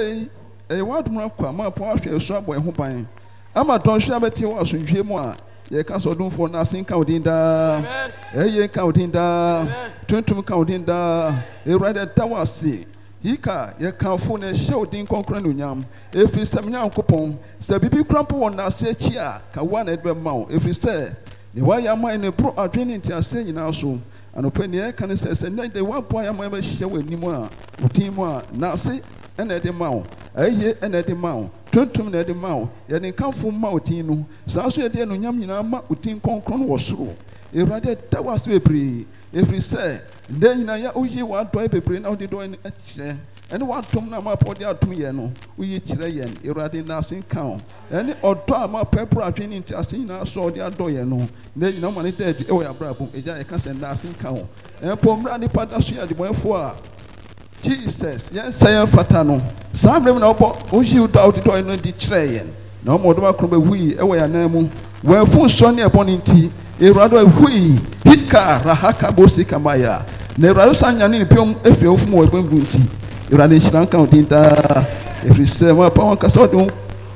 pay a word more my portion of sub who buying. I'm a don't shabby was in Jimoa. Ye castle do for nothing counting da. Ye counting da. 20 counting da. A rather tower see. Hika, ye can't a shouting concrenunyam. If it's some young coupon, Sabi crumple on our say chia, can one at the mouth. If we say, the way am I in a pro are training to say in our soul, and open the air can say, and then the one point I ever share with Nimoa, Timua, Nasi, and at the mouth, a year and at the mouth, 20 at the mouth, yet in come from Moutino, Sasu at the Yamina, Utin Concron was so. A rather that was to be. If we say, then I uji want to be bring out the door in a chair, and what tom na ma podi atum we chire yen, irade nothing count. Any or drama pepper training to us in our sword the door no, then no money dead, oh, ya brabo, a can send nothing count. And Pomra the Padasia the way for Jesus, yes, say fatano. Some women uji without the door in the train. No more do I come we away a name, where full sonny upon it. Irado hui hika rahaka bosi kamaya ne irado sanyani piom efe ofumo egbunti irade shiranka odinda every seven pa won kasa odun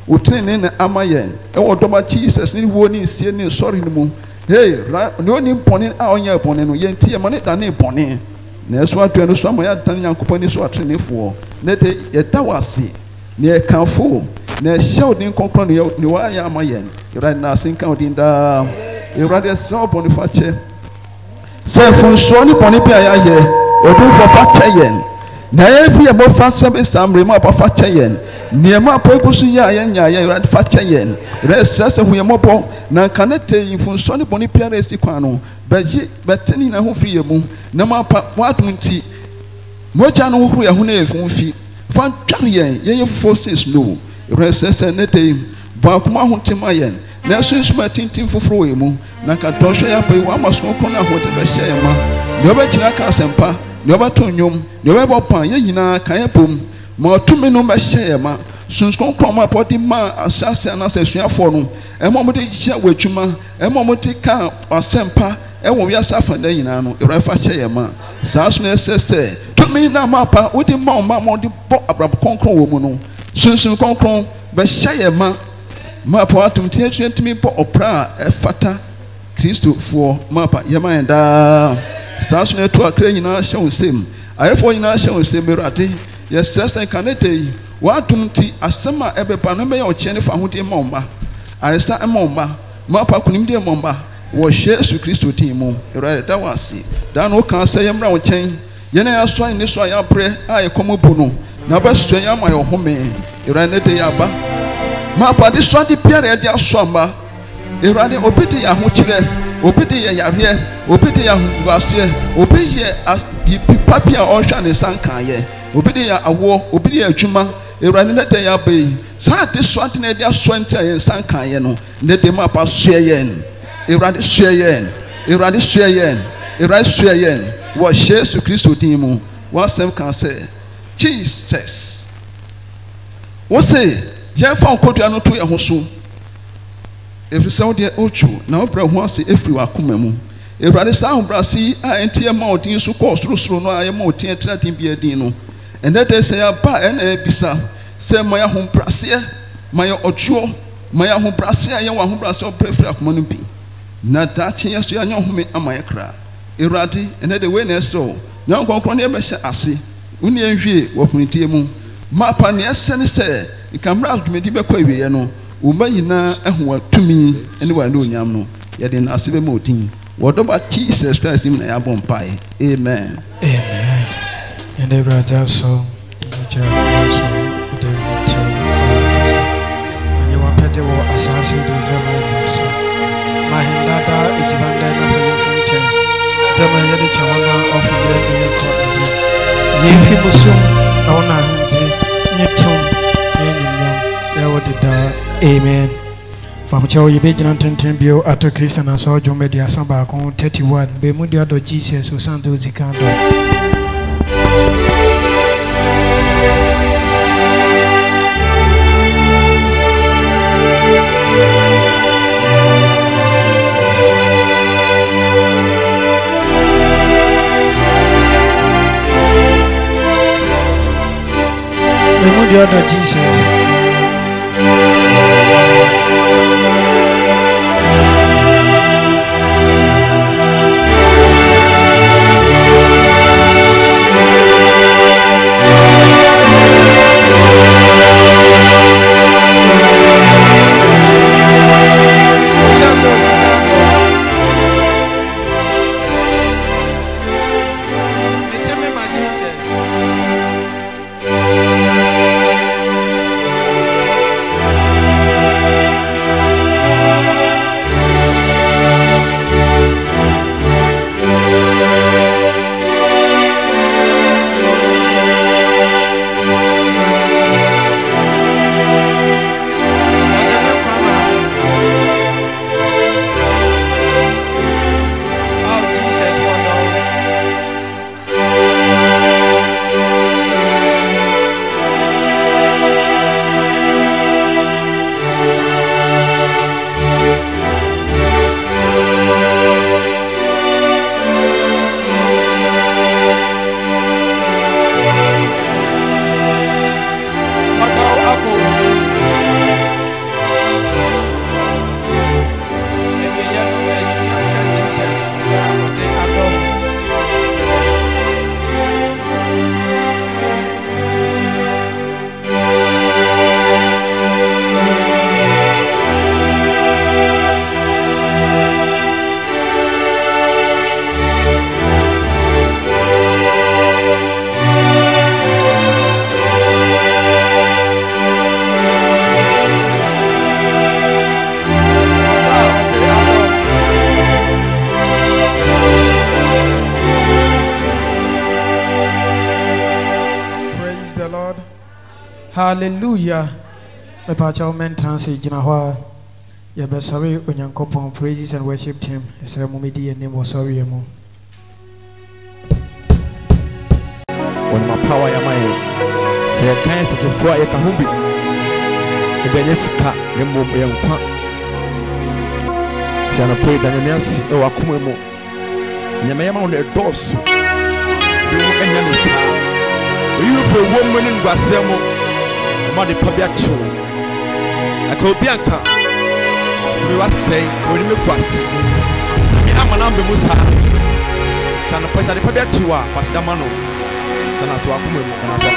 otene na amayen e wodoba Jesus ni wo ni sie ni sorry ni mu hey ne oni mponi a onya mponi no yenti e mane da ne mponi na eso atu no so amaya dan yankopon ni so atrenefo ne te yeda wase ne e kanfo na show din konkron ni wa ya amayen irade na sinka odinda you rather saw Boniface. Say from Sony Bonipia, or do for Fachayen. Now, every more fast service, some remark of Fachayen. Near my Pokusia, you had Fachayen. Rest as we are more now cannot tell you from Sony Bonipia Resiquano, but telling a who free a moon, no more what munti. Mojano who are who feet. Fan Charian, ye forces no. Rest as a nete, Bakuma Huntimayan. Na sunsun tintin foforo we mu na ka tosho ya pe wa maso ko na ho de be hye ma ne oba kina ka sempa ne oba to nnwom ne oba bopan ye nyina kan ye pom ma otumi no be hye ma sunsun ko ma podi ma asase na sesuafo no e mo de hye watwuma e mo ti ka asempa e wo wi asafa da nyina no e refa hye ma saa so na sese tumi na ma pa odi ma mo de bo abrab konkron wo mu no sunsun konkron be hye ma Mapa atum tie tumi po opra efata Kristo for mapa yama enda saso na to akra nyina hye onsem ayefo nyina hye onsem berate yesese kanete wa atum ti asema ebepa no be ye ochene fa hode momba aresa emomba mapa kunimde momba wo Yesu Kristo timu erade da wase da no kan se yemra wo chen yene aso ni so ya pre aye komobu no na ba so ya ma yo home erade de yaba Mapa this one the period ya swamba erade obedi ya ho kire obedi ya yare obedi ya huwase obedi ya papi a ohwa ne sankan ye obedi ya awo obedi ya adwuma erade ne de ya bai sa this one ne dia swanta ye sankan ye no ne de mapa sue yen erade sue yen erade sue yen erade sue yen wo Jesus Kristo din mu what some can say Jesus what say Jan found Kotia no to your hosu. If you sound the ochu, now bra once if you are kumemu. If rather sound brasi, I and tear mountain so close through no I am more tear treating be a dino. And that they say a ba and a bisa. Say my home brasia, my ocho, my home brasia, young home brasia prefer money be. Not that yes, you are young home and my cra. Erati, and that the way so. Young concrone besha asi. Union G, what munitimu. Mapa near Senny say. Ikamra tumedi be kwa wiye no umba yina ehwa tumi ene wa no nyam no ye de na asebe motin wodoba Jesus Christ im na ya bompai amen amen and the brother so the and you want pede wo asase do jama so mahindada ijibanda na fenche jama ye de chawana of ye ko ye fi bosum awona hunti nyetum amen. From Chow, you be Jonathan Tembio at a Christian and so John Media Samba 31. Be Mudia do Jesus who Santo Zicando. brother Jesus. Hallelujah. Me pacha men translate jina hwa ya be sorry onyankopon praises and worship him. Esere mo medi enim wo sorry emu. When my power ya mai se kan tete fo ya ka hobi. E be nyesika ne mo ye nkwa. Se ana pray da nyamias e wa kuma mu. Nyame yama on e doors. Bi mo enya ne sa. You for woman in Guasemo. Mother Pabia Chu. I could be a car. So we were saying, when you pass, I'm an amber Musa. Sana Pasa de Pabia Chua, Fastamano. Then I saw Kumu, and I saw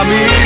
Yes.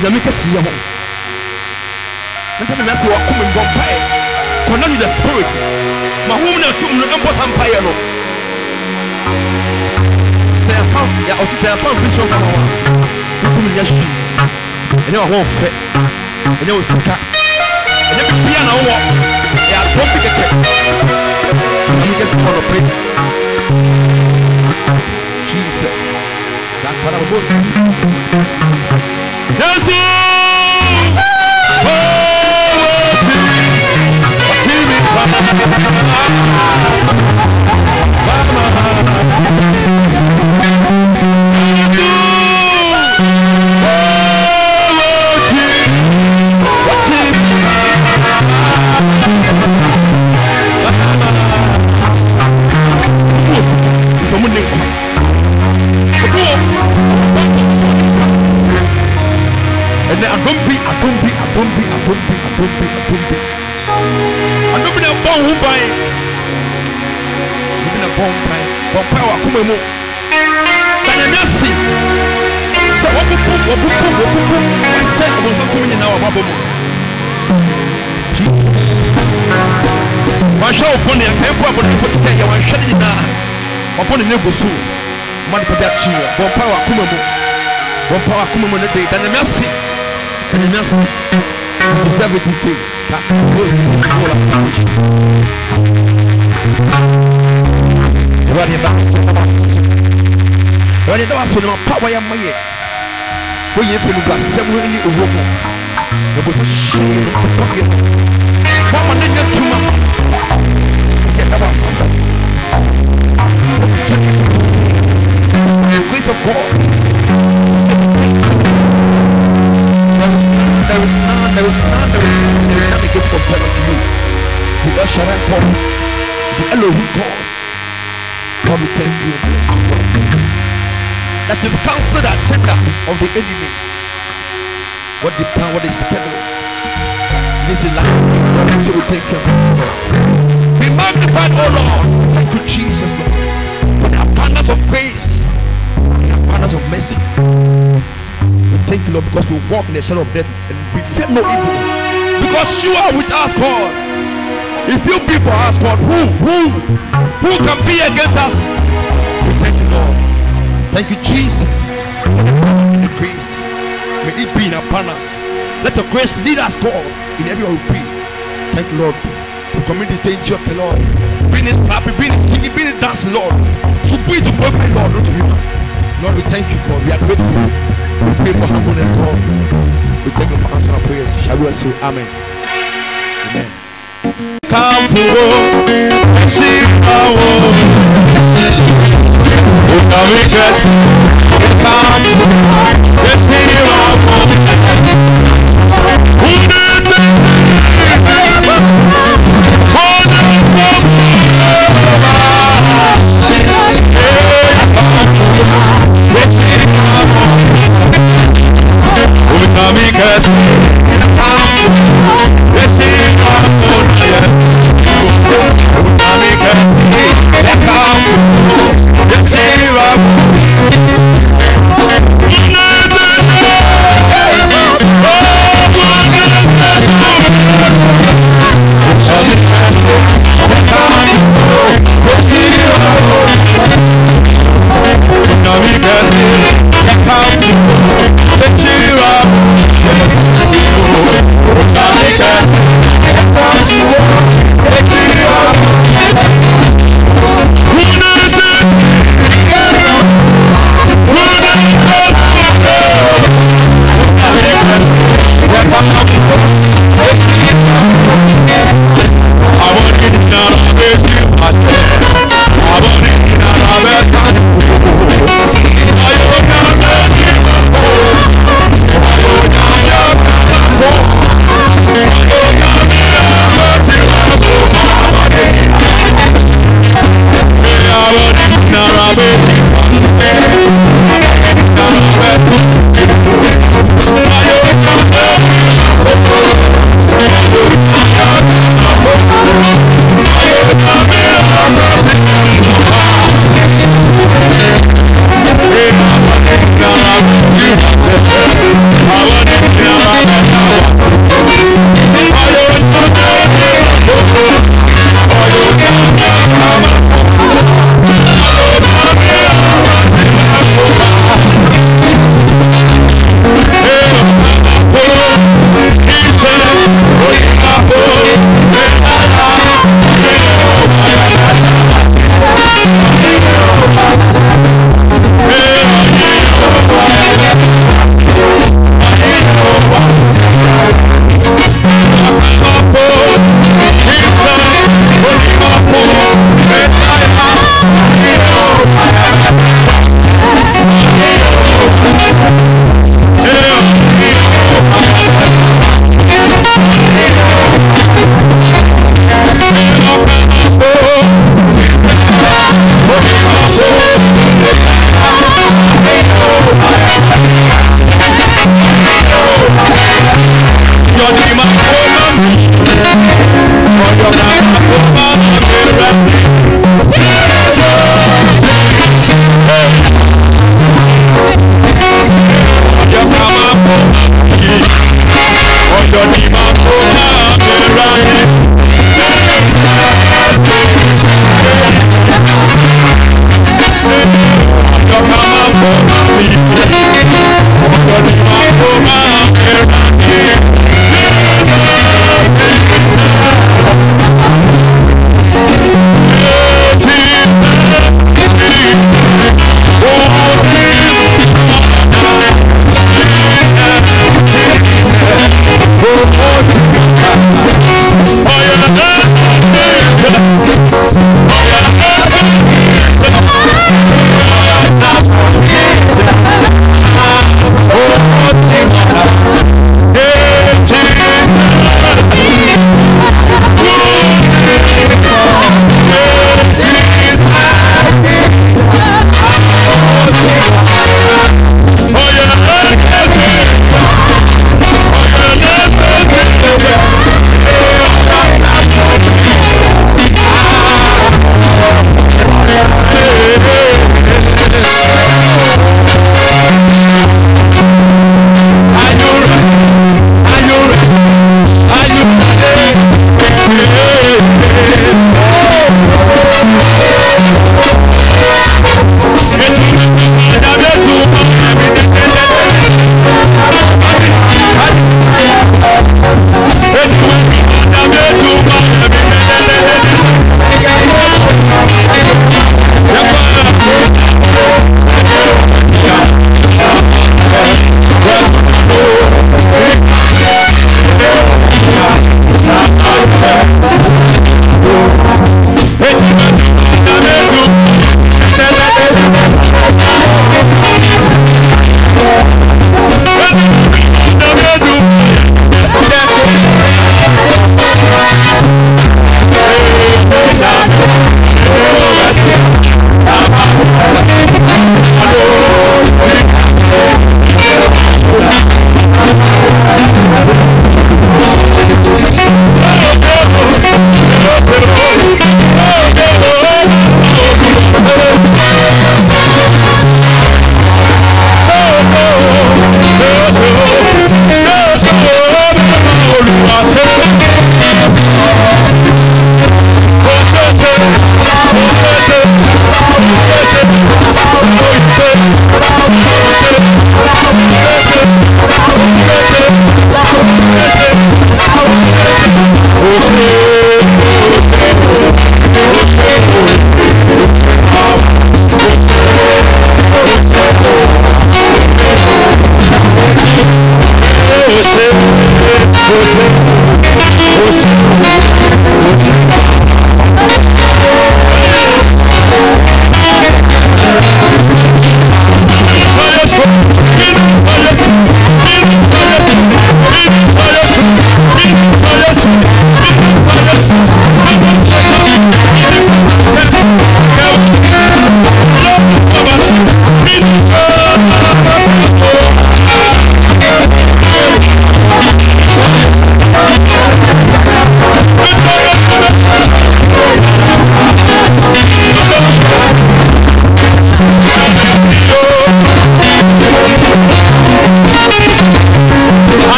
dynamic see you. And tell me, I say, what come and go by. Connect with the spirit. My woman and two numbers empire. Say, I found, yeah, I say, I found fish on my one. You come in your street. And you are all fat. And you will see cat. And you be an hour. Yeah, don't pick a cat. Let me get some on the plate. Jesus. That part of the yes, and then I don't be a bomb who buy. Even a bomb buy. Bomb power come more. Can you just see? So what I said about something in our bubble. Jesus. One show upon the camp upon the foot say you are shedding now. Upon the neighbor soon. Man for that cheer. Bomb power come more. Bomb power come more the day. Can you just see? And you must deserve it this day. That goes all of the nation. You are the best. You are the best when you are power. You are my year. When you feel you are somewhere in the room, you will share it with you. What man did you do? He said, "That was the grace of God." There is none again compared to you. The El Shaddai God, the Elohim God. God, we thank you and bless you, God. That you've cancelled the agenda of the enemy. What the plan, what the schedule. This is life. God, so we thank you and bless you, God. Be magnified, oh Lord. Thank you, Jesus, Lord, for the abundance of grace and the abundance of mercy. Thank you, Lord, because we walk in the shadow of death and we fear no evil. Because you are with us, God. If you be for us, God, who can be against us? We thank you, Lord. Thank you, Jesus, for the power and the grace. May it be in upon us. Let the grace lead us, God, in everywhere we be. Thank you, Lord. We commit this day into your Lord. Bring it happy, bring it singing, bring it dancing, Lord. Should we to glorify, Lord, not to you. Lord, we thank you, God. We are grateful. We pray for humbleness, God. We thank you for answering our prayers. Shall we say amen? Amen. Come forward and see our world. Come with us. Come forward and see our world.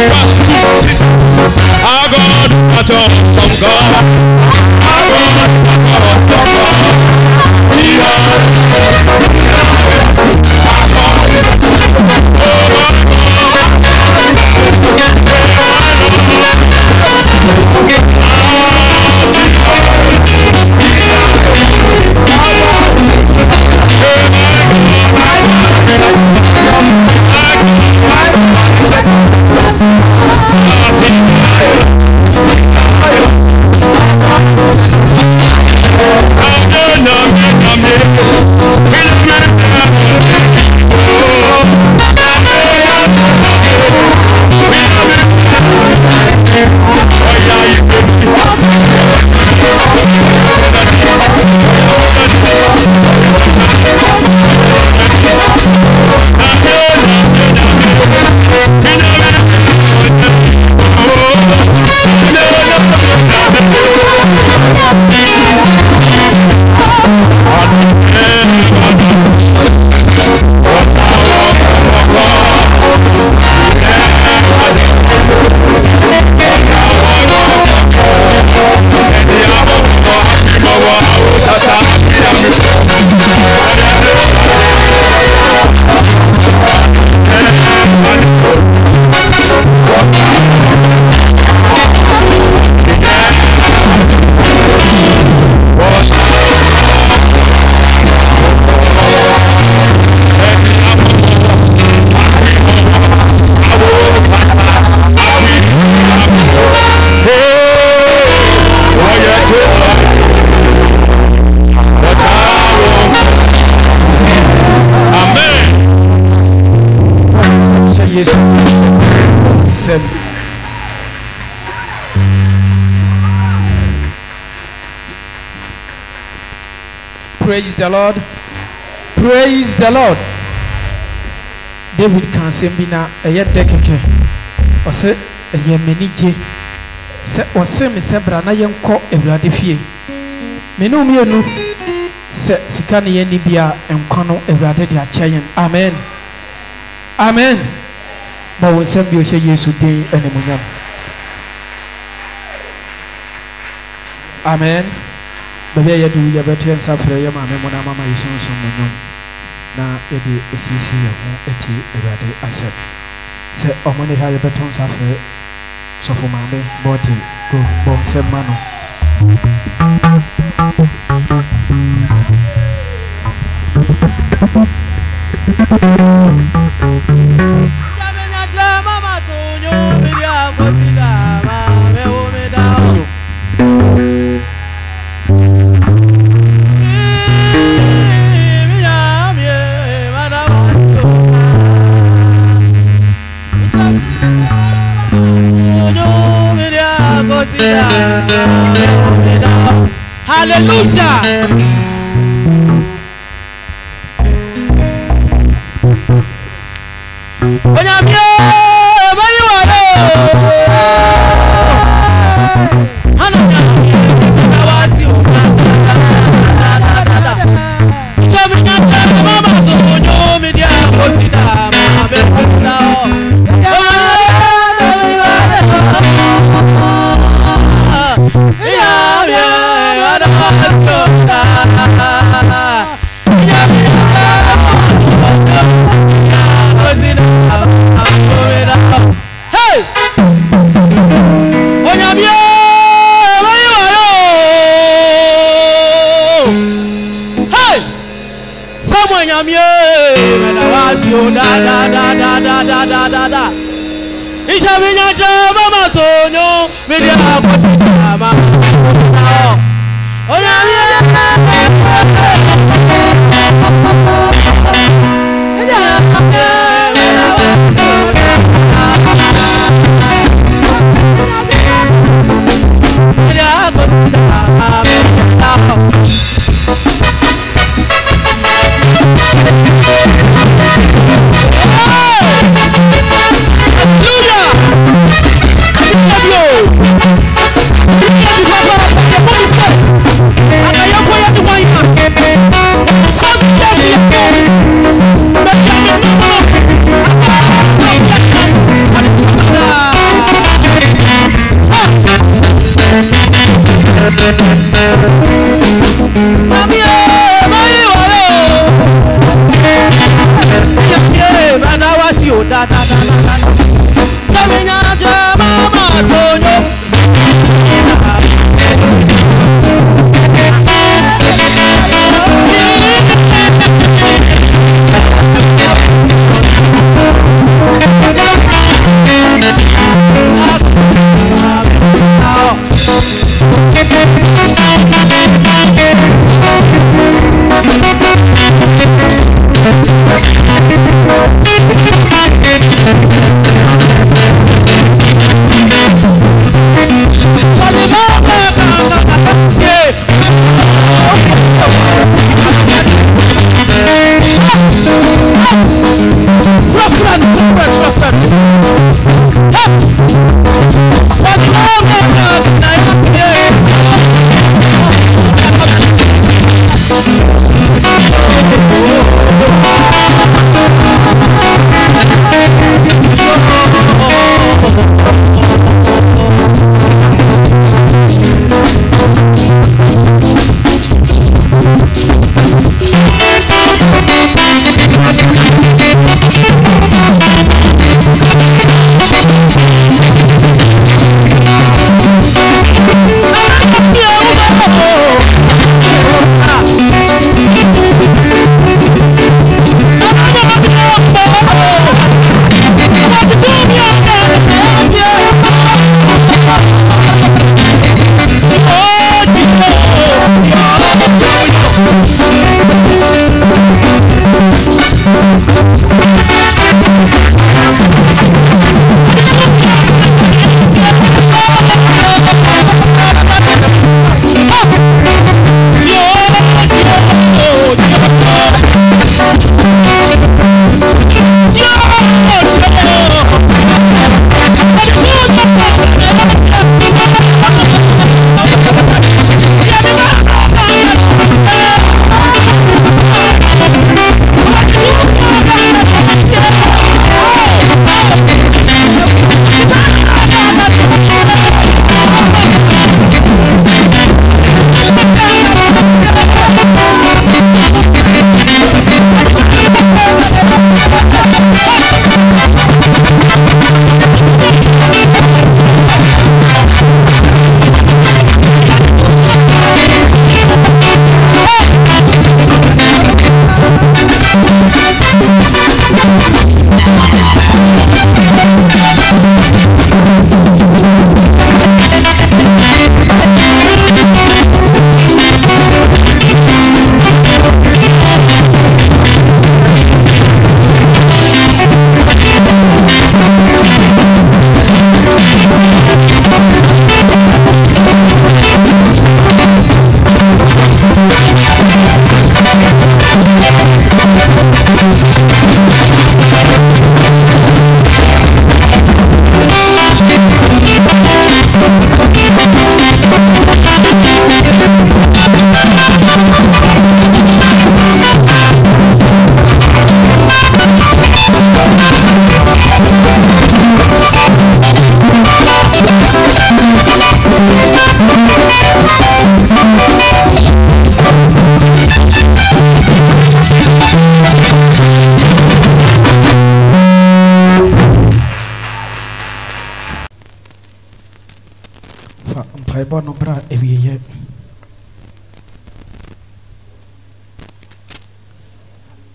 Our God is not awesome God. Our God is not awesome God. See us. Our God is Praise the Lord. Praise the Lord. David can say bina eye dekeke. O se eye menije. Se o se me se bra na yenko Awurade fie. Me no mienu se sika ne yeni bia enko no Awurade de acheyen. Amen. Amen. Ba wo se bi o se Yesu den enemunyam. Amen. Baby, you do your better and suffer your mamma, Mama, is on some na edi esisi ya ho eti Awurade asem se omone ha ye beton safre so for mame body go bon sem mano Jamenya drama matunyo bidia kosida mame o me da Hallelujah.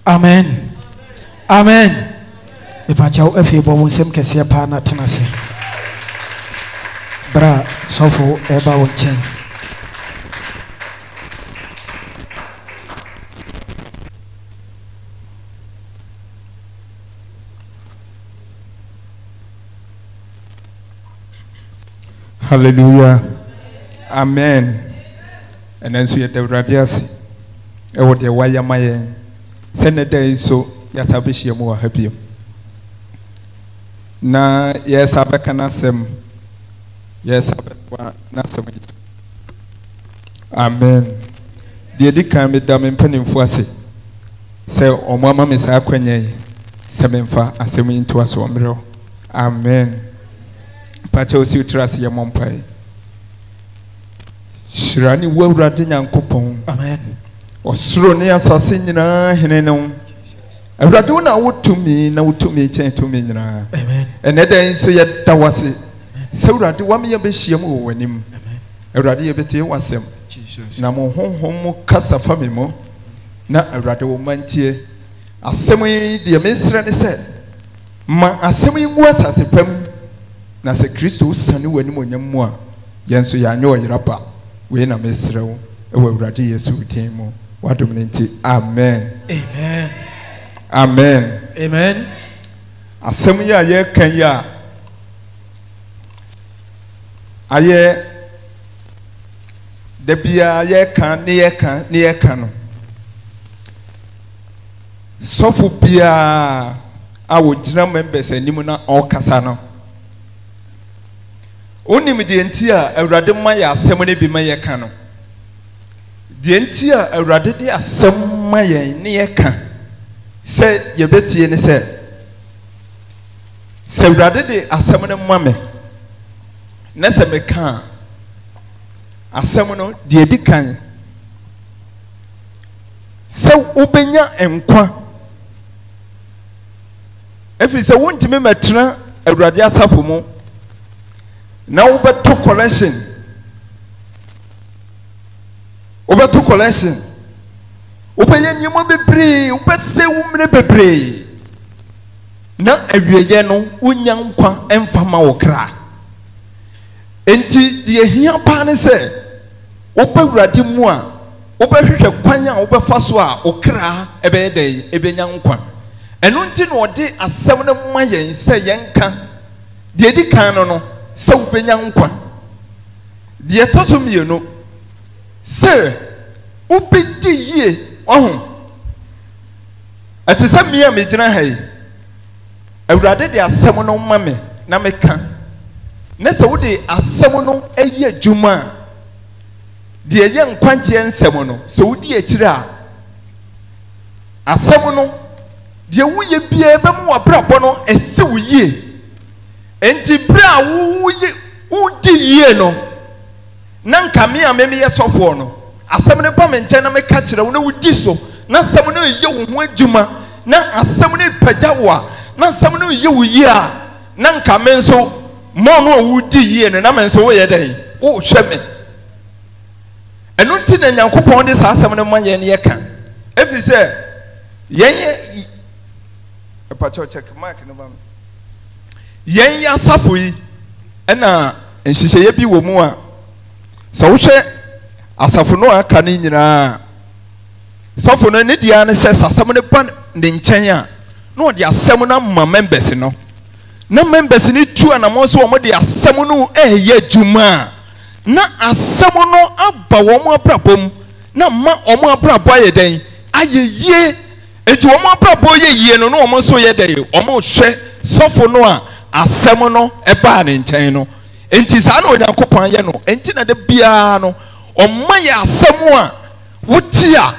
Amen. Amen. Ipacha efi bo wonsem kese pa na tenase. Bra sofo eba wonchen. Hallelujah. Amen. And then so you the radius. I would the wire my Senator so yasabishi mu happy. Na yes abekana sem. Yes abekwa na sem. Amen. The edikan me dam mpanimfo ase. Say omama me sa akwenye semenfa asem into aso omro. Amen. Pacha osi utrasi ya mompai. Shirani Wuradi Yankupon. Amen. Osro ne asase nyina hene no. Awurade wo na wo tumi na wo tumi chen tumi nyina. Amen. Ene den so ye dawase. Se awurade wa me ye behyiam wo wanim. Amen. Awurade ye betie wasem. Jesus. Na mo honhom mo kasa fa me mo. Na awurade wo mantie. Asem yi de mesra ne se ma asem yi ngu asase pam. Na se Kristo sane wanim onyam mu a yenso ya anyo yerapa. We na mesra wo. Ewa awurade Yesu din mu. Wadom ne nti amen. Amen. Amen. Amen. Asem ya ye kan ya aye de bia ye kan no sofu bia a wo gina members anim na okasa no onim de nti a awurade ma ya asem ne bi ma ye kan no de nti a awurade de asem ma ye ne ye kan se ye betie ne se awurade de asem ne ma me na se me kan asem no de edi kan se ubenya enkwa efiri se wontimi metena awurade asafo mu na wobeto collection ubeye nyimo bebre ubese wumre bebre na awieye no unya nkwa emfama wo kra enti de ehia pa ne se wobawurade mu a wobɛhwehwɛ kwan a wobɛfa so a okra ebeye dai ebenya nkwa eno nti no ode asɛm no ma yɛn sɛ yɛnka de edi kan no sɛ wobenya nkwa de etoso mienu sɛ wobɛdi yie ati sɛ mia me gyina ha yi awurade de asɛm no ma me na meka na sɛ wode asɛm no ayi adwuma de ɛyɛ nkwagye nsɛm no sɛ wodi akyire a asɛm no de woyɛ bia bɛmu wabrabɔ no ɛsɛ wo yie enti bere a wodi yie no na nka me a memeyɛ sɔfoɔ no asɛm no ba me nkyɛn na meka kyerɛ wo na wodi so na asɛm no yɛ wo ho adwuma na asɛm no pagya wo a na asɛm no yɛ wo yie a na nka me nso mo no a wodi yie no na me nso woyɛ dɛn wohwɛ me ɛno nti na Nyankopɔn de saa asɛm no ma yɛn yɛ ka ɛfiri sɛ yɛn ɛpakyɛw check mark no ba me yɛn yɛ asafo yi ɛna nhyehyɛeɛ bi wɔ mu a sɛ wohwɛ asafo no aka no nyinaa sɔfo no ne deɛ ne sɛ asɛm no ba ne nkyɛn a na ɔde asɛm no ama members no na members no tu anamɔ so wɔn de asɛm no ɛyɛ adwuma na asɛm no aba wɔn abrabɔ mu na ma wɔn abrabɔ ayɛ dɛn ayɛ yie eti wɔn abrabɔ yɛ yie no na wɔn nso yɛ dɛn wɔn hwɛ sɔfo no a asɛm no ɛbaa ne nkyɛn no enti saa na Onyankopɔn ayɛ no enti na de biara no ɔma yɛ asɛm a wotie a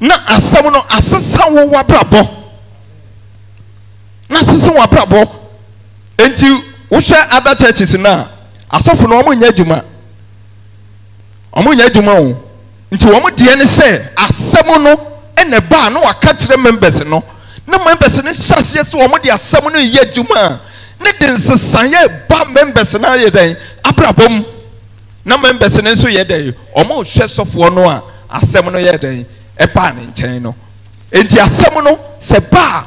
na asɛm no asesa wo wabrabɔ na asesa wo wabrabɔ enti wohwɛ other churches na asɔfo no ɔmo nya adwuma o nti ɔmo deɛ ne sɛ asɛm no ɛna ba na waka kyerɛ members no na members no hyɛ aseɛ sɛ ɔmo de asɛm no yɛ adwuma ne de nsesaeɛ ba members no ayɛ dɛn abrabɔ mu na members no nso yɛ dɛn ɔmo hwɛ sɔfoɔ no a asɛm no yɛ dɛn ɛbaa ne nkyɛn no enti asɛm no sɛ ba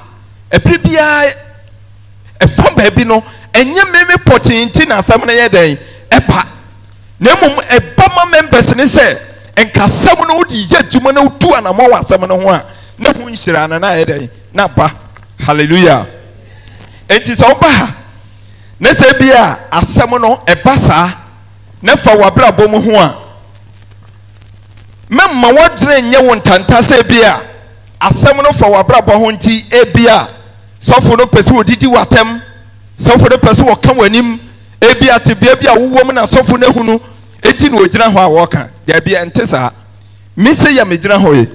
ɛbere biara ɛfam baabi no ɛnyɛ mmemme pɔtee na asɛm no yɛ dɛn ɛba na mmom ɛba ma members no sɛ nka asɛm no wode yɛ adwuma na wotu anamɔ wɔ asɛm no ho a na ho nhyira na yɛ dɛn na ba hallelujah enti sɛ woba ha na sɛ bi a asɛm no ɛba saa na fa wabrabɔ mu ho a memma wɔdwene nyɛ wo ntanta sɛ bi a asɛm no fa wabrabɔ ho nti ebi a sɔfo no pɛ sɛ wɔdidi w'atam sɔfo no pɛ sɛ wɔka w'anim ebi a tebea bi a wowɔ mu na sɔfo no ahunu eti na ogyina hɔ a wɔka dabi ɛnte saa me sɛ yɛ megyina hɔ yi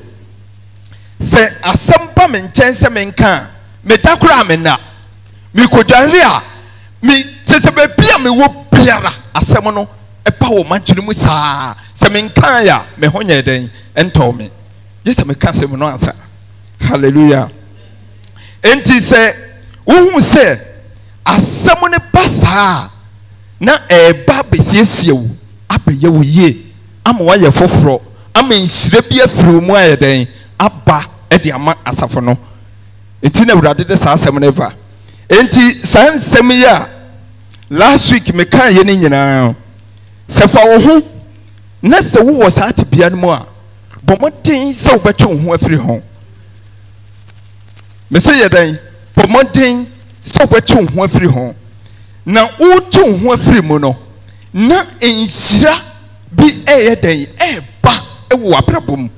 sɛ asɛm ba me nkyɛn sɛ menka a meda koraa menna mekodware a me kyɛ sɛ baabi a mewɔ biara asɛm no ɛba wɔ m'adwene mu saa sɛ menkan ya me ho nyɛ den ɛntɔw me gye sɛ meka sɛm no ansa hallelujah enti sɛ wohu sɛ asɛm ne ba saa na ɛba besiesie wo abɛyɛ wo yie ama wayɛ foforɔ ama nhyira bi afiri mu ayɛ den aba ɛde ama asafo no enti na Awurade de saa asɛm no ba enti saa nsɛm yi a last week meka yɛ ne nyinaa sɛ fa wo ho na sɛ wowɔ saa tebea no mu a bɔ mmɔden sɛ wobɛtwe wo ho afiri ho mɛsɛ yɛ den bɔ mmɔden sɛ wobɛtwe wo ho afiri ho na wotwe wo ho afiri mu no na nhyira bi ɛyɛ den ɛba ɛwɔ w'abrabɔ mu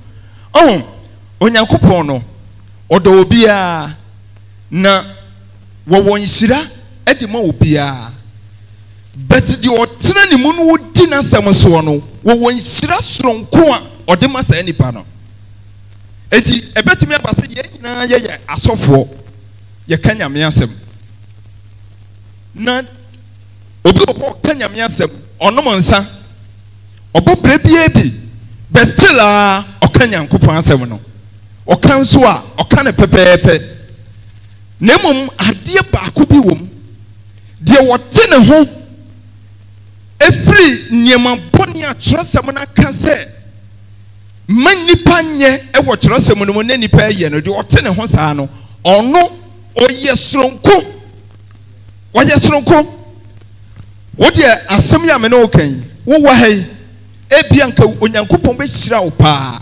Onyankopɔn no ɔdɔ obiara na wɔwɔ nhyira ɛde ma obiara but deɛ ɔtena ne mu no wodi n'asɛm soɔ no wɔwɔ nhyira soronko a ɔde ma saa nipa no eti ɛbɛtumi aba sɛ yɛn nyinaa yɛyɛ asɔfoɔ yɛka Nyame asɛm na obi wɔ hɔ ɔka Nyame asɛm ɔnom nsa ɔbɔ brɛ biara bi but still ɔka Nyankopɔn asɛm no ɔka nso a ɔka ne pɛpɛɛpɛ na mmom adeɛ baako bi wɔ mu deɛ wɔte ne ho efiri nneɛma bɔne a Kyerɛwsɛm no aka sɛ ma nipa nyɛ ɛwɔ Kyerɛwsɛm no mu na nipa ɛyɛ no deɛ ɔte ne ho saa no ɔno ɔyɛ soronko wodeɛ asɛm yi a me ne wo kan wowɔ ha yi ebia nka Onyankopɔn bɛhyira wo paa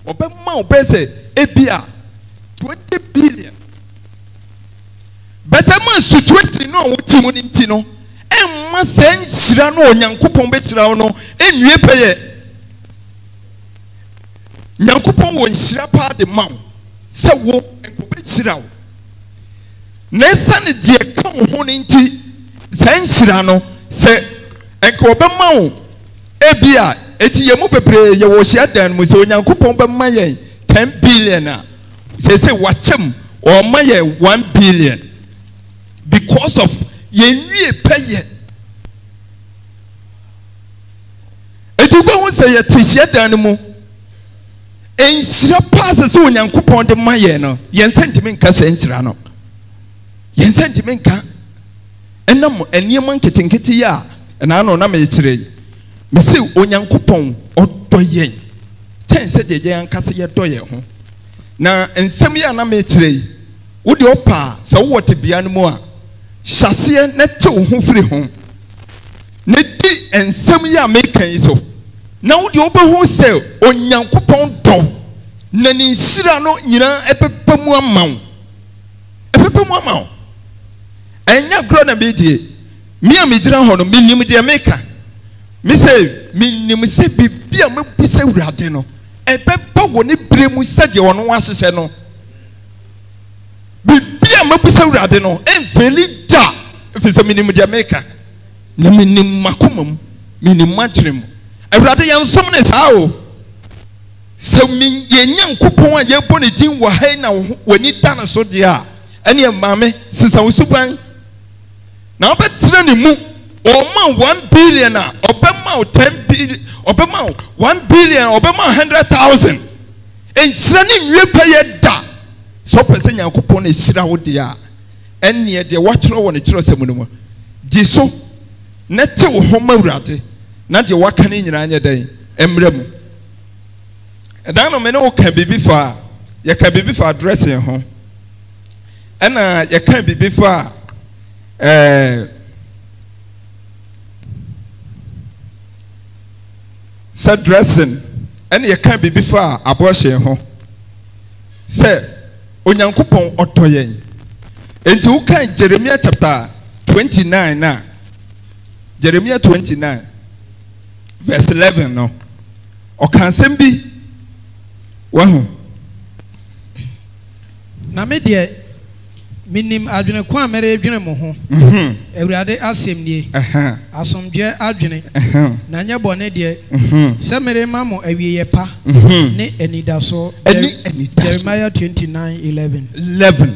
ɔbɛma wo bɛ sɛ ebia 20 billion bɛtɛ ma situation no a wote mu no nti no ɛmma sɛ nhyira no Onyankopɔn bɛhyira wo no ɛnwie pɛyɛ Nyankopɔn wɔ nhyira paa de ma wo sɛ wo ɛnkɔ bɛhyira wo na ɛsiane deɛ ka wo ho no nti sɛ nhyira no sɛ ɛnkɔ ɔbɛma wo ebia eti yɛ mu bebree yɛ wɔ hyia dan mu sɛ Onyankopɔn bɛma yɛn 10 billion a sɛ wakyɛm ɔma yɛ 1 billion because of yɛnwie pɛyɛ eti wobɛhu sɛ yɛte hyia dan mu nhyira paa sɛ Onyankopɔn de ma yɛn no yɛn nsa ntimi nka sɛ nhyira no yɛn nsa ntimi nka ɛnam nneɛma nketenkete yi a ɛna ano na mɛkyerɛ yi mese Onyankopɔn ɔdɔ yɛn kyɛn sɛ deɛ yɛn ankasa yɛdɔ yɛn ho na nsɛm yi a na mɛkyerɛ yi wode ɔpa sɛ wowɔ tebea no mu a hyɛseɛ na te wo ho firi ho na di nsɛm yi a mɛka yi so na wode wobɛhu sɛ Onyankopɔn dɔ na ne nhyira no nyinaa ɛbɛba mu ama wo ɛnyɛ korɔ na bɛdie me a megyina hɔ no menim deɛ meka me sɛ menim sɛ biribi a mɛbisa Awurade no ɛbɛba wɔ ne berɛ mu sɛdeɛ ɔno ahyehyɛ no biribi a mɛbisa Awurade no ɛmfɛli da ɛfiri sɛ menim deɛ meka na menim makoma mu menim madwene mu Awurade yɛnsom ne saa o sɛ yɛnya Nyankopɔn a yɛbɔ ne din wɔ ha na w'ani da no so deɛ a ɛne maame sesa wo suban na wobɛtena ne mu ɔma 1 billion a ɔbɛma wo 10 billion ɔbɛma wo 1 billion ɔbɛma 100,000 nhyira ne nwie pɛyɛ da sɛ ɔpɛ sɛ Nyankopɔn na ɛhyira wo deɛ a ɛnneɛ deɛ wɔatwerɛ wɔ ne Kyerɛwsɛm no mu gye so na te wo ho ma Awurade na deɛ waka ne nyinaa nyɛ dɛn mmerɛ mu ɛdan no me ne wo ka biribi fa yɛka biribi fa dressing ho ɛna yɛka biribi fa sɛ dressing ɛna yɛka biribi fa abortion ho sɛ Onyankopɔn ɔdɔ yɛn enti wokan Jeremiah chapter 29 na Jeremiah 29 verse 11 no ɔka nsɛm bi wahu na me deɛ minim adwene kwa mere adwene mo ho Awurade asɛm nie asomdwe adwene na nyɛ bɔne deɛ sɛ mere ma mo awieyɛ pa ne anidaso Jeremiah 29:11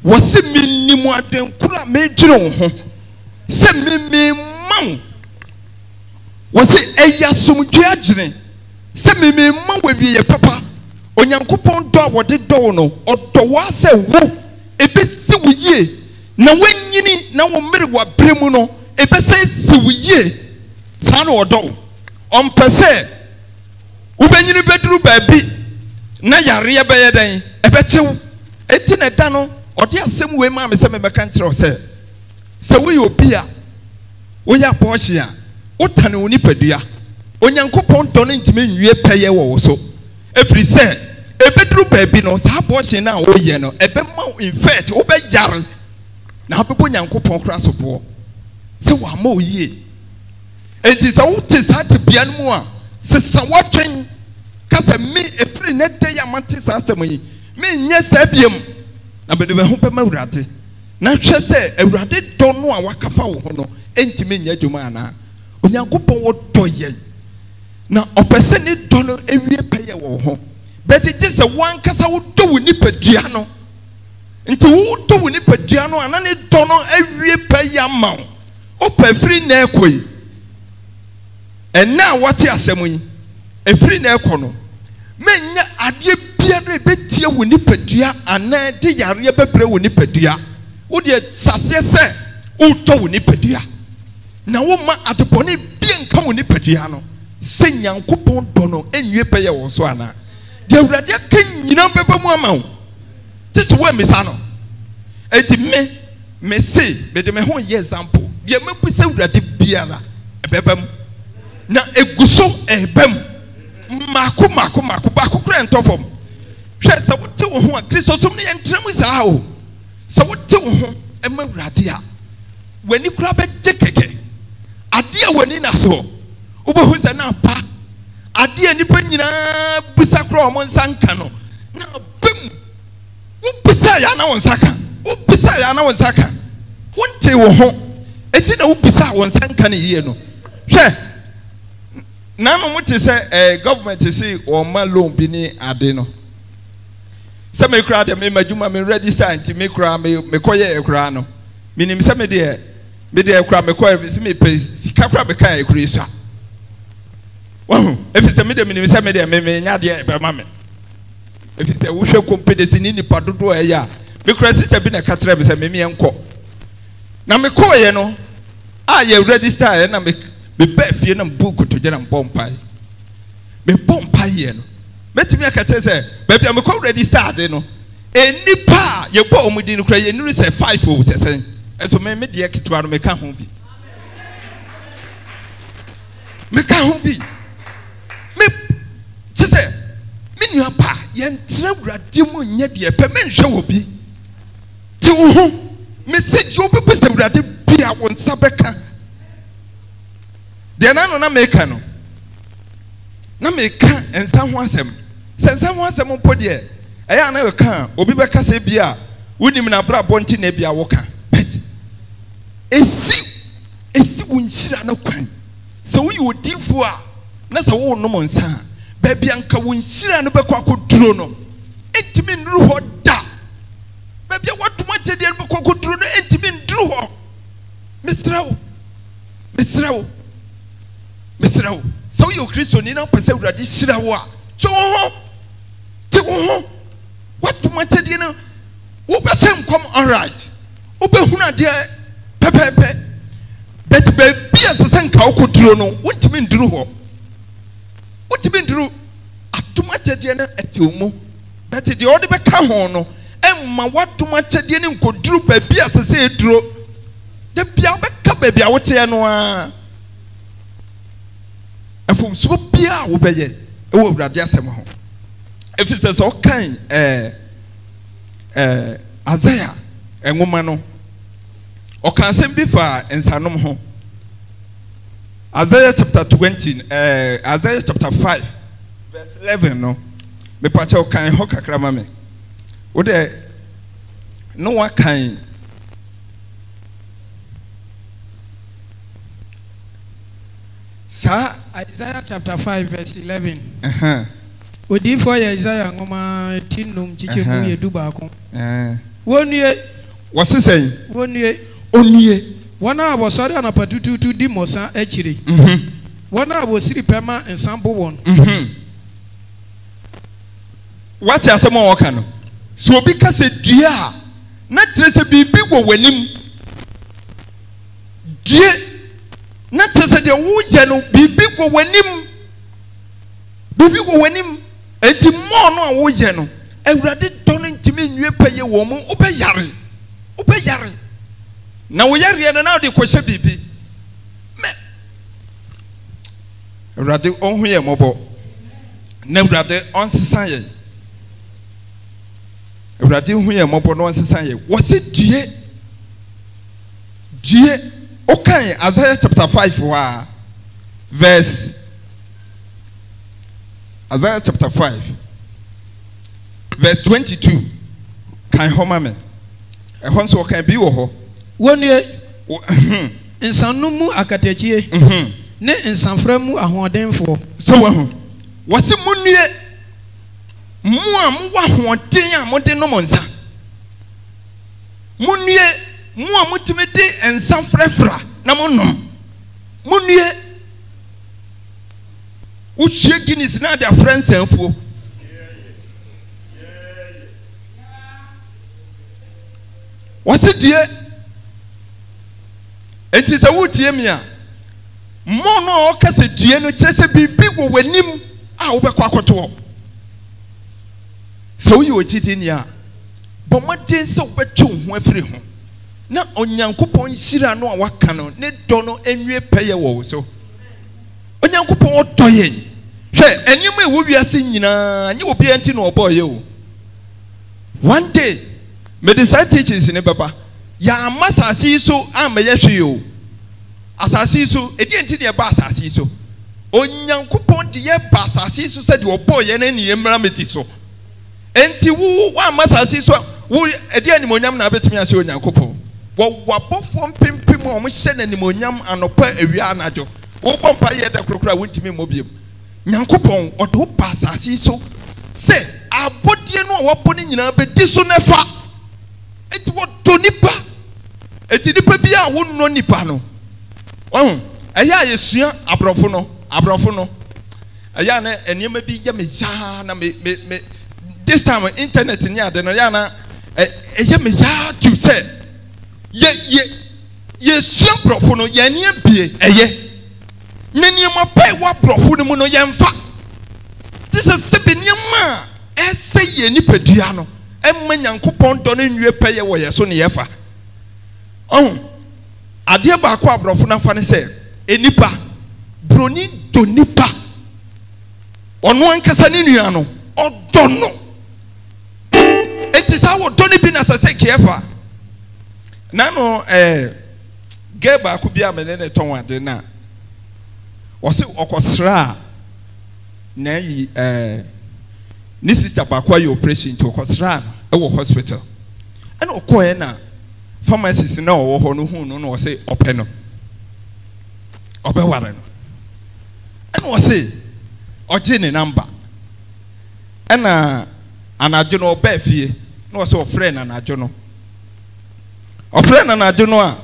wɔse minim adwene kora medwene wo ho sɛ me ma wo was it a yasum judging? Send me man be a papa. Onyankopon do what did dono or to was a woo a bit si ye. Now when yini now mirwa bremuno a bit say ye san or do on per se. Ubenyini bedru baby na yare be den e betew eti na da no ode asem we ma me se me beka ntre se we obi a wo ya Porsche a wo tane oni padua onyankopon do no ntime nwie peye wo so efri se e bedru baby no sa Porsche na wo ye no e be ma in fact wo be yare na bebo nyankopon kra so bo se wa ma oyie enti se wo te sa te bia no mu a se sa watwen kasa me efri nete ya mate sa asem yi me nye sa biem na be de ho pe ma urade na hwe se awurade do no a wakafa wo ho no enti me nya dwuma ana onyankopon wo do ye na opese ni do no ewie peye wo ho beti je se wan kasa wo do wo nipadua no enti wo do wo nipadua no ana ni do no ewie peye ma wo opa efri na ekoi ena wate asem yi efiri na ekono menya ade bia na betie wo nipadua ana de yare bebre wo nipadua wo de sase se wo to wo nipadua na wo ma atopone bia nka wo nipadua no se nyankopon do no enwie peye wo so ana de awurade aka nyina beba mu ama wo tese wo emisa no enti me se be de me ho ye example de me bu se awurade bia la ebeba mu na eguso ebem mako ba kura entofom hwe se wote wo ho a Kristo som ne entrem za o se wote wo ho ema wurade a wani kura be jekeke ade a wani na so ubehu se na pa ade nipa nyina busa kura o nsanka no na bem wo busa ya na won saka wo busa ya na won saka wonte wo ho enti na wo busa won sanka ne yie no hwe nanu muti se government si o ma loan bi ni ade no se me kura de me madwuma me register anti me kura me koye ekura no minim se me de ekura me koye se me pe sika kura be kan ekura isa efi se me de minim se me de me nya de be ma me efi se wo hwe competence ni nipa dodo ya me kura sister bi na ka kire me se me enko na me koye no a ye register na me be fie na book to jena bompai me bompai ye no metimi akache se baby am ko register ade no enipa ye bo omudi no kra ye nuru se 5 o se enso me de kitwa no me ka ho bi me ka ho bi me se me nua pa ye ntra wurade mu nye de pe me nhwe wo bi ti wo ho message obi pe se wurade bia won sabeka de na meka no na meka ensa ho asem sensa ho asem mpo de eya na weka obi beka se bia wonim na bra bonti na bia woka bet esi wunhyira na kwan se wo yodifo a na se wo no monsa ba bia nka wunhyira no bekwa koduro no entimi nduru ho da ba bia watuma chede no bekwa koduro no entimi nduru ho misrawo so you Kristo ni na pese urade hira wo a cho ti wo what to matter dey na wo be say come all right wo be hunu ade pepepe but be asese nka wo koduro no wontimi nduru ho wontimi nduru atuma chede na etiumu but the ode be ka ho no emma watuma chede ne nkoduru ba bi asese eduro de bia wo be ka ba bia wo te no a efum so bia wo beye e wo wurade asem ho efise so kan Isaiah enwoma no o kan sem bi fa ensanom ho Isaiah chapter 20 Isaiah chapter 5 verse 11 no me pa cha o kan ho kakra ma me wo de no wa kan Sa Isaiah chapter 5 verse 11. Odi for Isaiah ngoma tinum chichemu ye dubako. Wonue wose sen wonue onue wana abosori anapatututu di mosa echiri. One I was siri pema and sample one. What are some more can? So because a dear, not trace a baby go when him. Dear, not trace a dear woo, baby go when him. Baby go when him. A timon no woo, and rather turning to me, you pay a woman, obey Yari. Obey Yari. Now we are here now the question baby. Rather on here mobile. Never rather on society. Rather on here mobile on society. Was it dear? Dear, okay, Isaiah chapter 5, verse Isaiah chapter 5, verse 22. Can home me? A horse can be or 1 year in Sanumu Akatechi, ne in Sanfremu Ahwaden for. So, was it Munia? Mua Monte Monza Munia, Mua Mutimete and Sanfrefra, Namonum Munia. Which shaking is not their friends and fool. What's it, dear? It is a wood, Yemia. Mono Ocas, dear, no chess be big when him. I'll be quack. So you were cheating, ya. But what day so better when free home? Not on young coupon, Sira no what canon, ne dono and we pay a woe so. On young coupon, toyen. And you may be a singing, and you will be anti no boy. One day. Me decide teachings in Papa. Ya masa see so am you. As I see so, it didn't near bass as so. On young coupon the year bass as so said your boy and any emramity so. Enti woo one masa see so would a dear nimonium nabet me as your young coupon. What both from pimpim or send any monium and a pair of yanajo. What one pay the crocra with me mobium. Young coupon or do pass as so. Say, I put you know what putting in a bit this never. It was to nipa. It is nipa bia won no nipa no. Eya yesuya abrofono. Eya na enema bi ya me ja na me this time internet ni ade no ya na eya me ja to say yesuya abrofono ya ni bie eye. Neniema pe wa abrofono mu no yemfa. This is sebeniema ese ye nipa dua no. Emma Nyankopon do ne nwie peye wo ye so ne yefa. Ade ba ko abrofo na fa ne se enipa broni do nipa ono ankasa ne nua no odo no enti sa wo do ne bi na se kefa na no ge ba ko bi amene ne ton ade na wo se okosra na yi ni sister ba kwa your operation to okosra ewo hospital and okoye na pharmacist na owo ho no hu no no say ope no obeware no and wo say oje ne number na anajo no oba fie na wo say ofre na anajo no a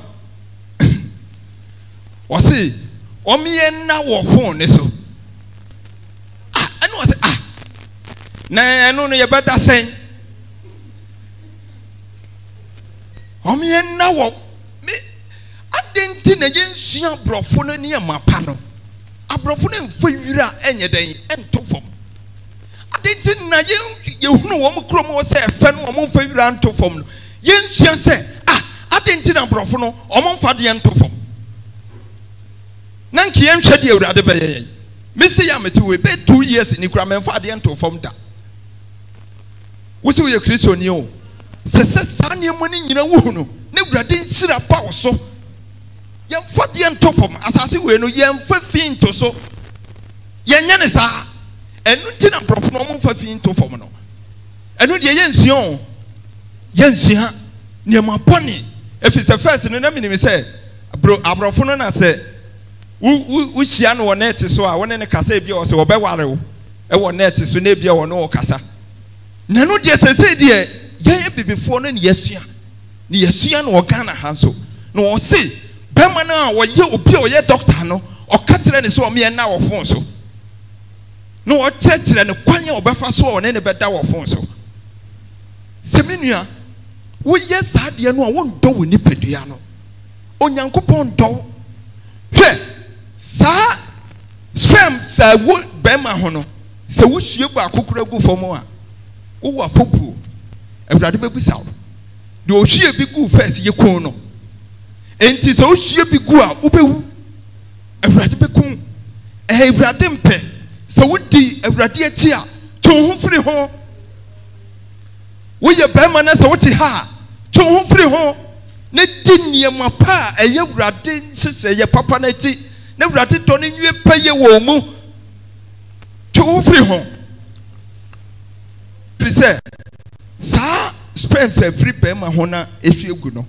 wo say omiye na wo phone ne so and wo say na eno no ye beta sen omiye na wo me adenti na ye nsua abrofo no ne amapa no abrofo no mfa wira enye den ento fom adenti na ye hunu wo mkrom wo se efe no wo mfa wira ento fom no ye nsua se adenti na abrofo no o mfa de ento fom na nkiye nhwe de awurade be ye me se ya meti we be 2 years ni kura me mfa de ento fom da wo ye Kristo ni o se sa ne mo ni nyina wo no ne wurade nsira pa wo so ye mfa de ento fom asase we no ye mfa fi nto so ye nya ne sa enu ti na profo no mo mfa fi nto fom no enu de ye nsua ne ma boni efi se first no na minimi se bro abrofo no na se wo hia no net so a wona ne kasa bia o se wo be ware wo e wo net so na bia wo no kasa na no de se de ye bibifo no ne yesua no Ghana ha so no o se bɛma no a wɔyɛ obi a ɔyɛ doctor no ɔka kyerɛ ne sɛ ɔmeɛ na wɔ phone so no ɔkyerɛkyerɛ ne kwan a ɔbɛfa so a ɔne ne bɛda wɔ phone so sɛ me nua woyɛ saa deɛ no a wondɔ wo nipadua no onyankopɔn dɔ hwɛ saa sperm saa wo bɛma ho no sɛ wohwie baako kora gu fam a wowɔ afɔbuo awurade bɛbusa wo deɛ ɔhwie bi gu first yɛkun no enti sɛ wohwie bi gu a wobɛwu awurade bɛkum awurade mpɛ sɛ wodi awurade akyi a twe ho firi ho woyɛ bɛrima na sɛ wote ha a twe ho firi ho na di nneɛma pa a ɛyɛ awurade nhyehyɛeɛ papa no akyi na awurade dɔ no nwie pɛyɛ wɔ mu twe ho firi ho firi sɛ saa sperm sɛ firi bɛrima ho na ɛhwie gu no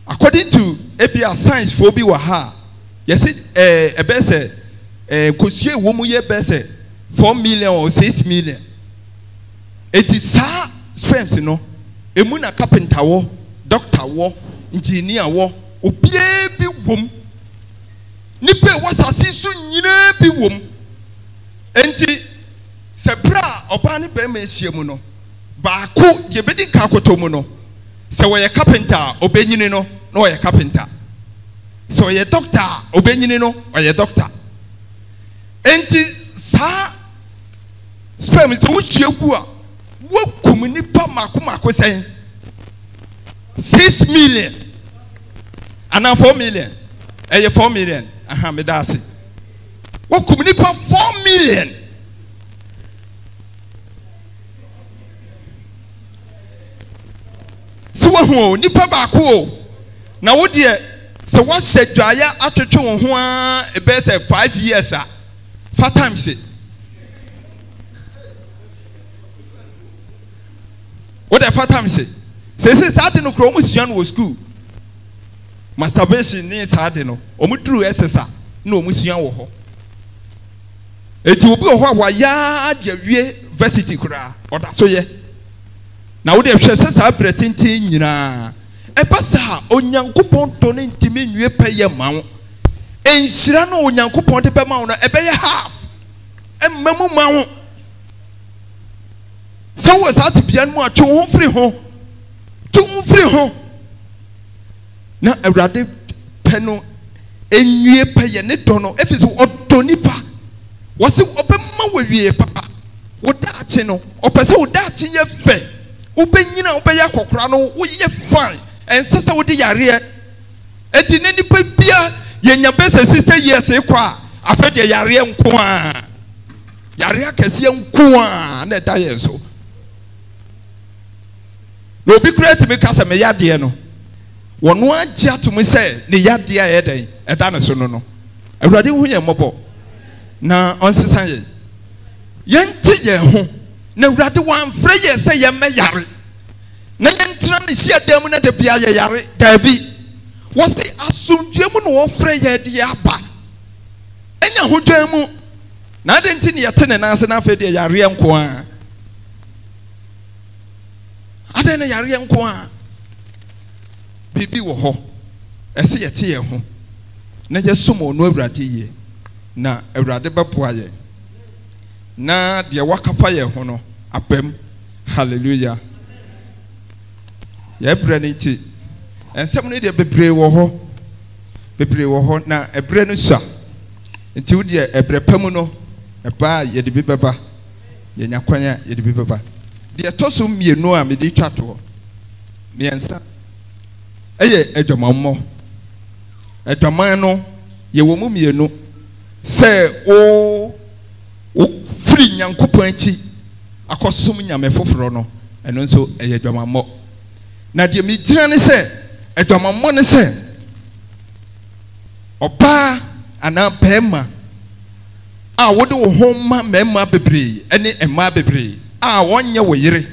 according to ebia science for bi wɔ ha yɛsɛ ɛbɛyɛ sɛ kosua ɛwɔ mu yɛ bɛyɛ sɛ 4 million or 6 million eti saa sperms no emu na carpenter wɔ doctor wɔ engineer wɔ obiara bi wom nipa ɛwɔ sase so nyinaa bi wom enti sɛ bra ɔbaa ne bɛrima ahyia mu no baako deɛ bɛdi nka akoto mu no sɛ wɔyɛ carpenter a ɔbɛnyini no na ɔyɛ carpenter sɛ ɔyɛ doctor a ɔbɛnyini no ɔyɛ doctor enti saa sperm sɛ wohyia gu a wokum nipa mako sɛn 6 million anaa 4 million ɛyɛ 4 million aha meda ase wokum nipa 4 million sɛ wohu nipa baako o na wo deɛ sɛ wɔhyɛ dwaeɛ atwetwe wo ho a ɛbɛyɛ sɛ 5 years a fa time se what the fa time se sɛ saa de no kora ɔmo sua no wɔ school masturbation ne saa de no ɔmo duru ɛsesa na ɔmo sua wɔ hɔ eti obi wɔ hɔ a wayɛ adi awie varsity koraa ɔda so yɛ na wo de hwɛ sɛ saa brɛ tenten nyinaa ɛba saa onyankopɔn dɔ ne ntimi nwie pɛ yɛ ma wo enhyira no onyankopɔn de bɛma wo no ɛbɛyɛ half ɛmma mu ma wo sɛ wo saa te bia no mu a twe ho firi ho na awurade pɛ no enwie pɛ yɛ ne dɔ no ɛfiri sɛ ɔdɔ nipa wɔse ɔbɛma wo wie papa wo daakye no ɔpɛ sɛ wo daakye yɛ fɛ wobɛnyina wobɛyɛ akɔkora no woyɛ fine ɛnsɛ sɛ wode yareɛ eti ne nipa bia yɛnya bɛsɛ 60 years kɔ a afɛ deɛ yareɛ nko a yareɛ kɛseɛ nko a na ɛda yɛn so na obi kura tumi ka sɛ me yadeɛ no wɔno agye ato mu sɛ ne yadeɛ a ɛdɛn ɛda ne so no awurade hu yɛn mmɔbɔ na ɔnsesa yɛnte yɛn ho na awurade wɔamfrɛ yɛ sɛ yɛmmɛ yare na yɛntena ne hyia dan mu na da bia yɛ yare daabi wɔse asomdwe mu na wɔfrɛ yɛ de aba ɛne ahodwan mu na ade nti ne yɛte ne nanse na afei deɛ yareɛ nko a ade ne yareɛ nko a biribi wɔ hɔ ɛsɛ yɛte yɛn ho na yɛsom ɔno awurade yie na awurade bɛboa yɛn na deɛ wakafa yɛn ho no apam hallelujah yɛbrɛ ne nti nsɛm no deɛ bebree wɔ hɔ na ɛbrɛ no sua nti wo deɛ ɛbrɛ pa mu no ɛbaa yɛde bi bɛba yɛnya kwan a yɛde bi bɛba deɛ ɛtɔ so mmienu a mede twa toɔ mmiɛnsa ɛyɛ adwamammɔ adwaman no yɛwɔ mu mmienu sɛ wo firi nyankopɔn akyi akɔsom nyame foforɔ no ɛno nso ɛyɛ adwamammɔ na deɛ megyina ne sɛ adwamammɔ ne sɛ ɔbaa anaa bɛrima a wode wo ho ma mmarima bebree ne mmaa bebree a wɔnyɛ wo yere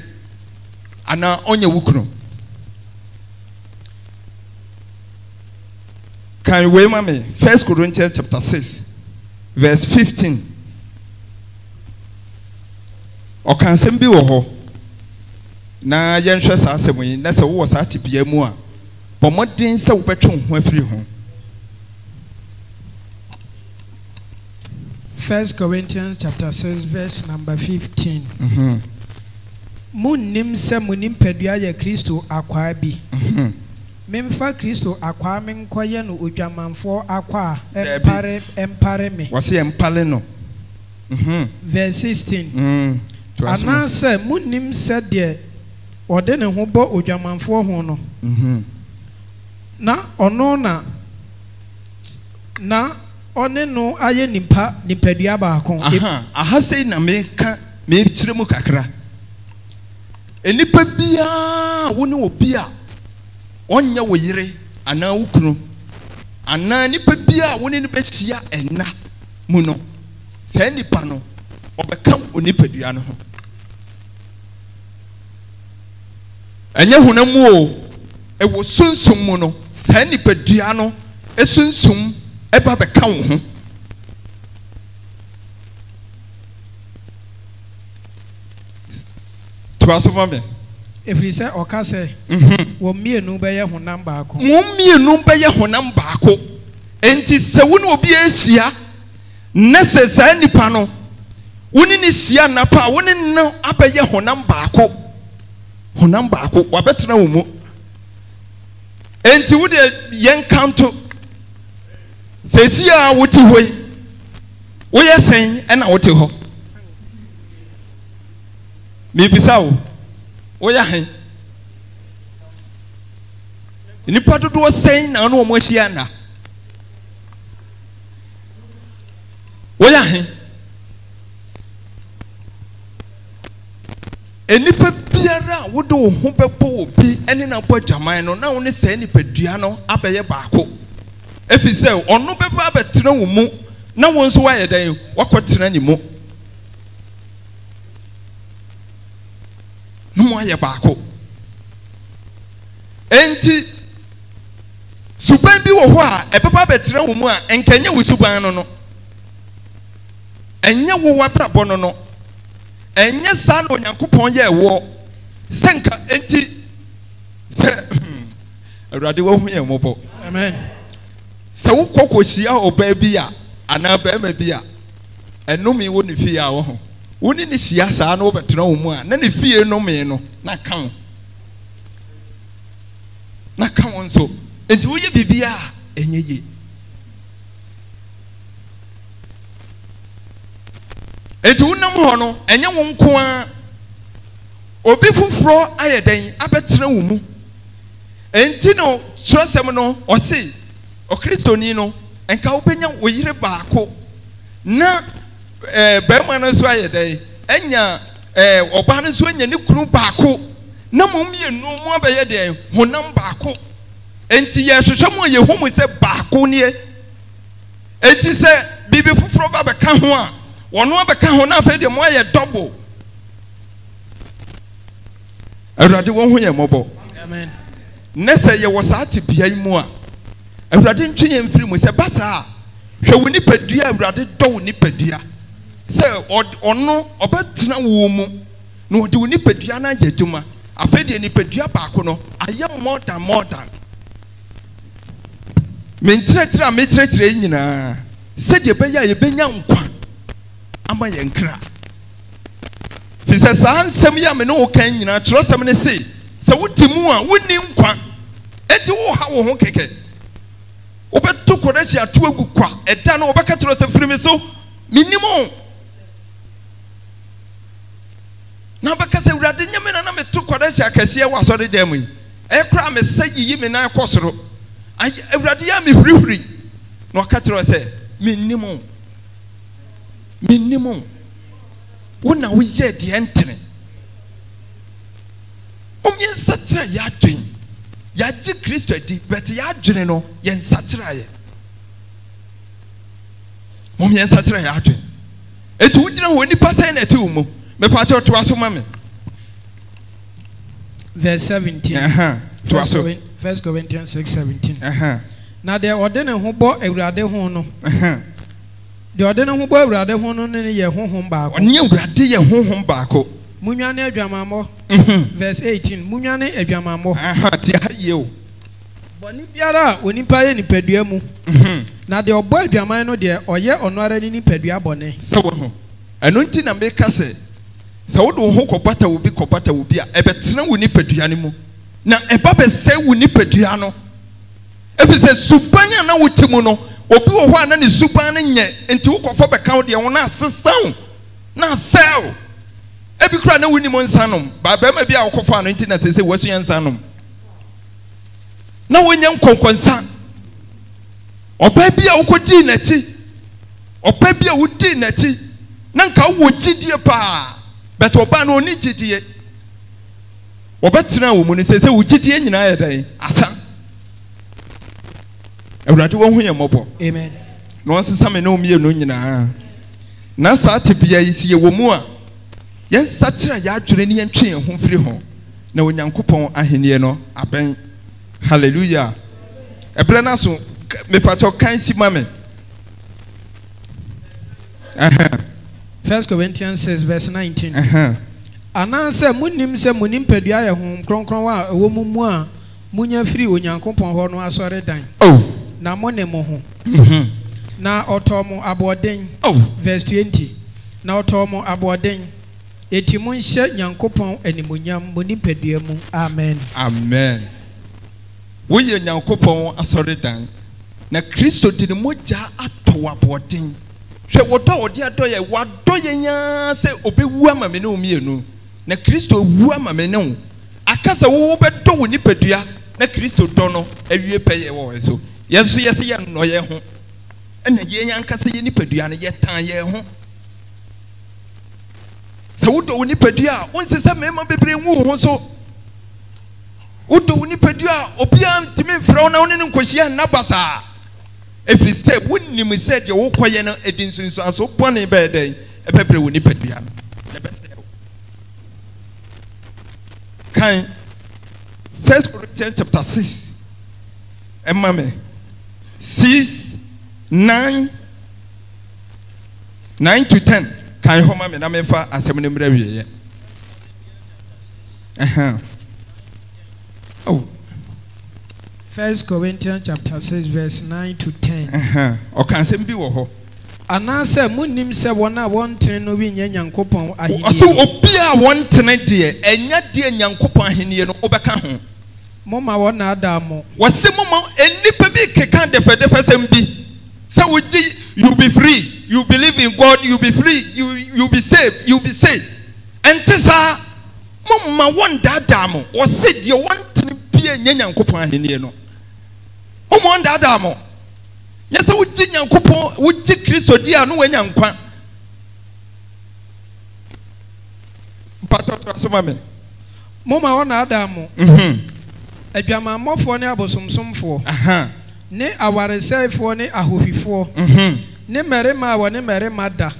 anaa ɔnyɛ wo kunu kan wei ma me 1 Corinthians chapter 6 verse 15 ɔkansɛm bi wɔ hɔ na yɛnhwɛ saa asɛm yi na sɛ wowɔ saa tebea mu a Bomodin se wobetwe ho afiri ho. 1 Corinthians chapter 6 verse number 15. Munnim se munim pedua ye Kristo akwa bi. Memfa Kristo akwa menkoye no odwamanfo akwa empare me. Wase empale no. Verse 16. Anase munnim se de ode ne ho bo odwamanfo ho no. Na ono na one no aye nipadua ba akon. Aha sei na me kire mu kakra. Enipa bia woni obi a onye wo yire ana wukunu ana nipa bia woni ne behia enna mu no sa nipa no obekam onipadua no ho enye hunamu o ewo sunsum mu no sa nipadua no esunsum eba beka wo ho Twasomame Every say oka say wo mienu be ye honam baako mo mienu be ye honam baako enti se wo ne obi asia na se sa nipa no woni ni sia na pa woni no abaye honam baako wabetena wo mu enti wo de yen kanto se sia woti hoi wo ye sen e na wote ho mi bisawo Oya hen nipa dodo sen na no mo ahia na Oya hen enipa biara wodo wo ho bebo obi ene na bo adwaman no na wo ne sen nipa dua no abeye baako efi se ono beba abetena wo mu na wo nso wa yedan wakotena ni mu no aye baako enti suban bi wo ho a ebeba betre wo mu a enkanye wo suban no enye wo wabrabo no enye sa no Nyankopon ye wo senka enti se awurade wo hu ye mobo amen se wo kokohia oba bi a ana ba ma bi a enumi wo ne fi a wo ho woni ni hia saa na obetra wo mu a na ne fie no me no na kan nso enti wo ye bibia enye ye enti wonam ho no enye wo nko a obi fufuro ayeden abetra wo mu enti no trosem no o se o kristoni no enka wo benya wo yire baako na bema no so ayede enya oba no so enya ne kunu baako na mom ye no mo abaye de honam baako enti ye hwehwem ye homu se baako ne enti se bibi fufuro ba beka ho a wono abeka ho na afa de mo aye double awurade wo ho ye mobo amen nese ye wosate bia mu a awurade ntwe mfiri mu se basa hwe wo nipadua awurade do wo nipadua se ono obetena wo mu na odi wo nipadua na yeduma afede nipadua baako no aye more than mentretira metretire nyina se de be ya ye benya nkwa ama ye nkra fi se sa nsem ya me no kan nyina trosem ne se wotimu a woni nkwa enti wo ha wo ho keke obeto kodashi atu agu kwa eda no obeka trosem firimi so minimo na baka se urade nyame na meto kodashi akase wa so de dem yi ekra me se yiyi me na ekosoro urade ya me hurihuri na aka trose minimo wona wo ye de entene omyen satra ya dwen ya ji Kristo di bet ya dwen no yen satra ye omyen satra ya dwen etu wudina ho ni pasa na etu mu me pa cha to aso ma me verse 17 to aso 1 Corinthians 6:17 na de ode ne ho bo awurade ho no de ode ne ho bo awurade ho no ne ye honhom baako onye awurade ye honhom baako munwane adwamammo verse 18 munwane adwamammo ti ha ye o bɔne biara onipa yɛ nipadua mu na de ɔbɔ aduaman no de ɔyɛ ɔno ara ne nipadua bɔne sɛ wo ho ɛno nti na meka sɛ wode wo ho kɔbata wo bi a ɛbɛtena wo nipadua no mu na ɛba bɛsɛe wo nipadua no ɛfiri sɛ suban a na wote mu no obi wɔ hɔ a na ne suban no nyɛ nti wokɔfa bɛka wo deɛ wo na asesa wo na asɛe wo ebi kura na wonim nsa nom bɛrima bi a wokɔfa no nti na sɛ wɔaso yɛ nsa nom na wonyɛ nkɔnkɔnsa ɔbaa bi a wokɔdii n'akyi ɔbaa bi a wodii n'akyi na nka wowɔ gyidie paa bɛtɛ ɔbaa no ɔne gyidie wɔbɛtena wɔ mu no sɛ wo gyidie nyinaa yɛ dɛn asa awurade wɔn ho yɛ mmɔbɔ amen na wɔnsesa me ne wo mmienu nyinaa na saa tebea yi si yɛwɔ mu a yɛnsakyerɛ yɛadwene ne yɛntwe yɛn ho mfiri ho na onyankopɔn ahenniɛ no abɛn hallelujah ɛberɛ no so mepatɔ kan si ma me 1 Corinthians 6 verse 19 anaasɛ munim sɛ mo nimpadua yɛ honhom kronkron a ɛwɔ mu mu a munya firi onyankopɔn hɔ no asɔre dan na mo ne mo ho na ɔtɔ mo aboɔden verse 20 na ɔtɔ mo aboɔden eti mo nhyɛ nyankopɔn animonyam mo nimpadua mu amen amen woyɛ nyankopɔn asɔre dan na kristo de ne mogya atɔ wo aboɔden hwɛ wɔdɔ ɔde adɔ yɛ wadɔ yɛ nyaa sɛ obɛwu ama me ne wo mmienu na kristo wu ama me ne wo aka sɛ wo bɛdɔ wo nipadua na kristo dɔ no awie pɛ yɛ wɔ so yɛn so yɛsɛ yɛ nnɔ yɛn ho ɛna yɛn ankasa yɛ nipadua no yɛtan yɛn ho sɛ wodɔ wo nipadua a wonsi sɛ mmarima bebree nwu wo ho so wodɔ wo nipadua a obiara ntumi mfrɛ wo na wo ne no nkɔhyia nna basaa ɛfiri sɛ wonim sɛ deɛ wokɔyɛ no ɛdi nsonsuanso bɔne bɛyɛ dɛn ɛbɛbrɛ wo nipadua no ɛbɛsɛ wo kan 1 Corinthians chapter 6 ɛma me 6:9 to 10 kan hɔ ma me na memfa asɛm no mmrɛ wieɛ oh 1 Corinthians chapter 6 verse 9 to 10 ɔka asɛm bi wɔ hɔ anaasɛ munim sɛ wɔn a wɔntene no bi nyɛ nyankopɔn ahenni ɔsɛ obi a wɔntene deɛ ɛnya deɛ nyankopɔn ahenni no wobɛka ho moma wɔn na ada mo wɔsɛ moma nnipa bi keka dɛfɛdɛfɛ sɛm bi sɛ wogye you be free you believe in God you be free you be saved you be saved ɛnte saa moma wɔn daadaa mo wɔsɛ deɛ wɔntene bia nyɛ nyankopɔn ahenni no moma wɔn daadaa mo nyɛ sɛ wogye nyankopɔn wogye kristo di a no wanya nkwa mpatɔtɔ asoma me moma wɔn na ada mo adwamammɔfoɔ ne abosomsomfoɔ ne awaresɛefoɔ ne ahohwifoɔ ne mmarima a wɔne mmarima da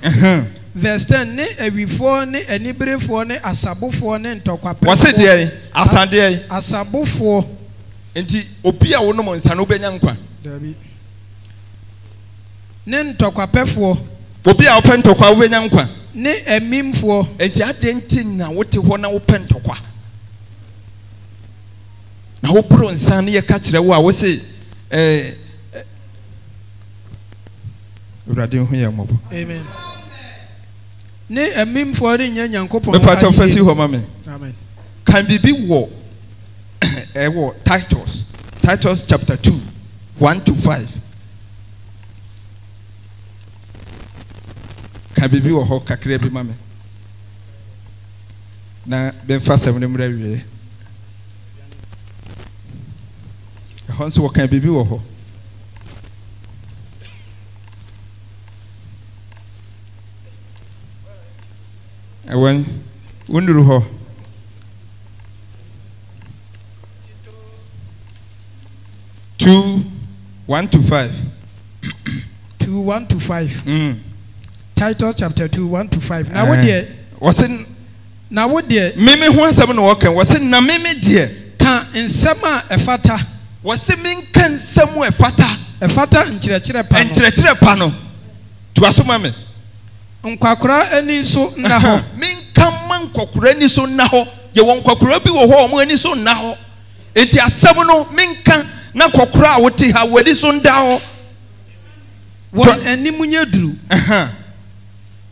verse 10 ne awifoɔ ne aniberefoɔ ne asabofoɔ ne ntɔkwapɛfoɔ wɔse deɛ asadeɛ asabofoɔ nti obi a wonom nsa no wobɛnya nkwa ne ntɔkwapɛfoɔ obi a wopɛ ntɔkwa wobɛnya nkwa ne amimfoɔ nti adɛn nti na wote hɔ na wopɛ ntɔkwa na woboro nsa ne yɛka kyerɛ wo a wo se awurade ho yɛ mmɔbɔ amen ne amimfoɔ ne nyɛ nyankopɔn mepatɛ fa si hɔ ma me amen kan biribi wɔ ɛwɔ Titus chapter 2 1 to 5 kan biribi wɔ hɔ kakra bi ma me na bɛmfa sɛm no mmra wie ɛhɔ nso wɔka biribi wɔ hɔ ɛwɔn wonduru hɔ 2:1 to 5 2:1 to 5 Titus chapter 2:1 to 5 na wo deɛ wɔse na wo deɛ meme ho asɛm na wɔka wɔse na meme deɛ ka nsɛm a ɛfata wɔse menka nsɛm a ɛfata nkyerɛkyerɛ pa no to asoma me nkwakora ani so nna hɔ menka ma nkwakora ani so nna hɔ yɛwɔ nkwakora bi wɔ hɔ ɔmo ani so nna hɔ enti asɛm no menka na kokora wote ha wadi so nda ho won animu nyaduru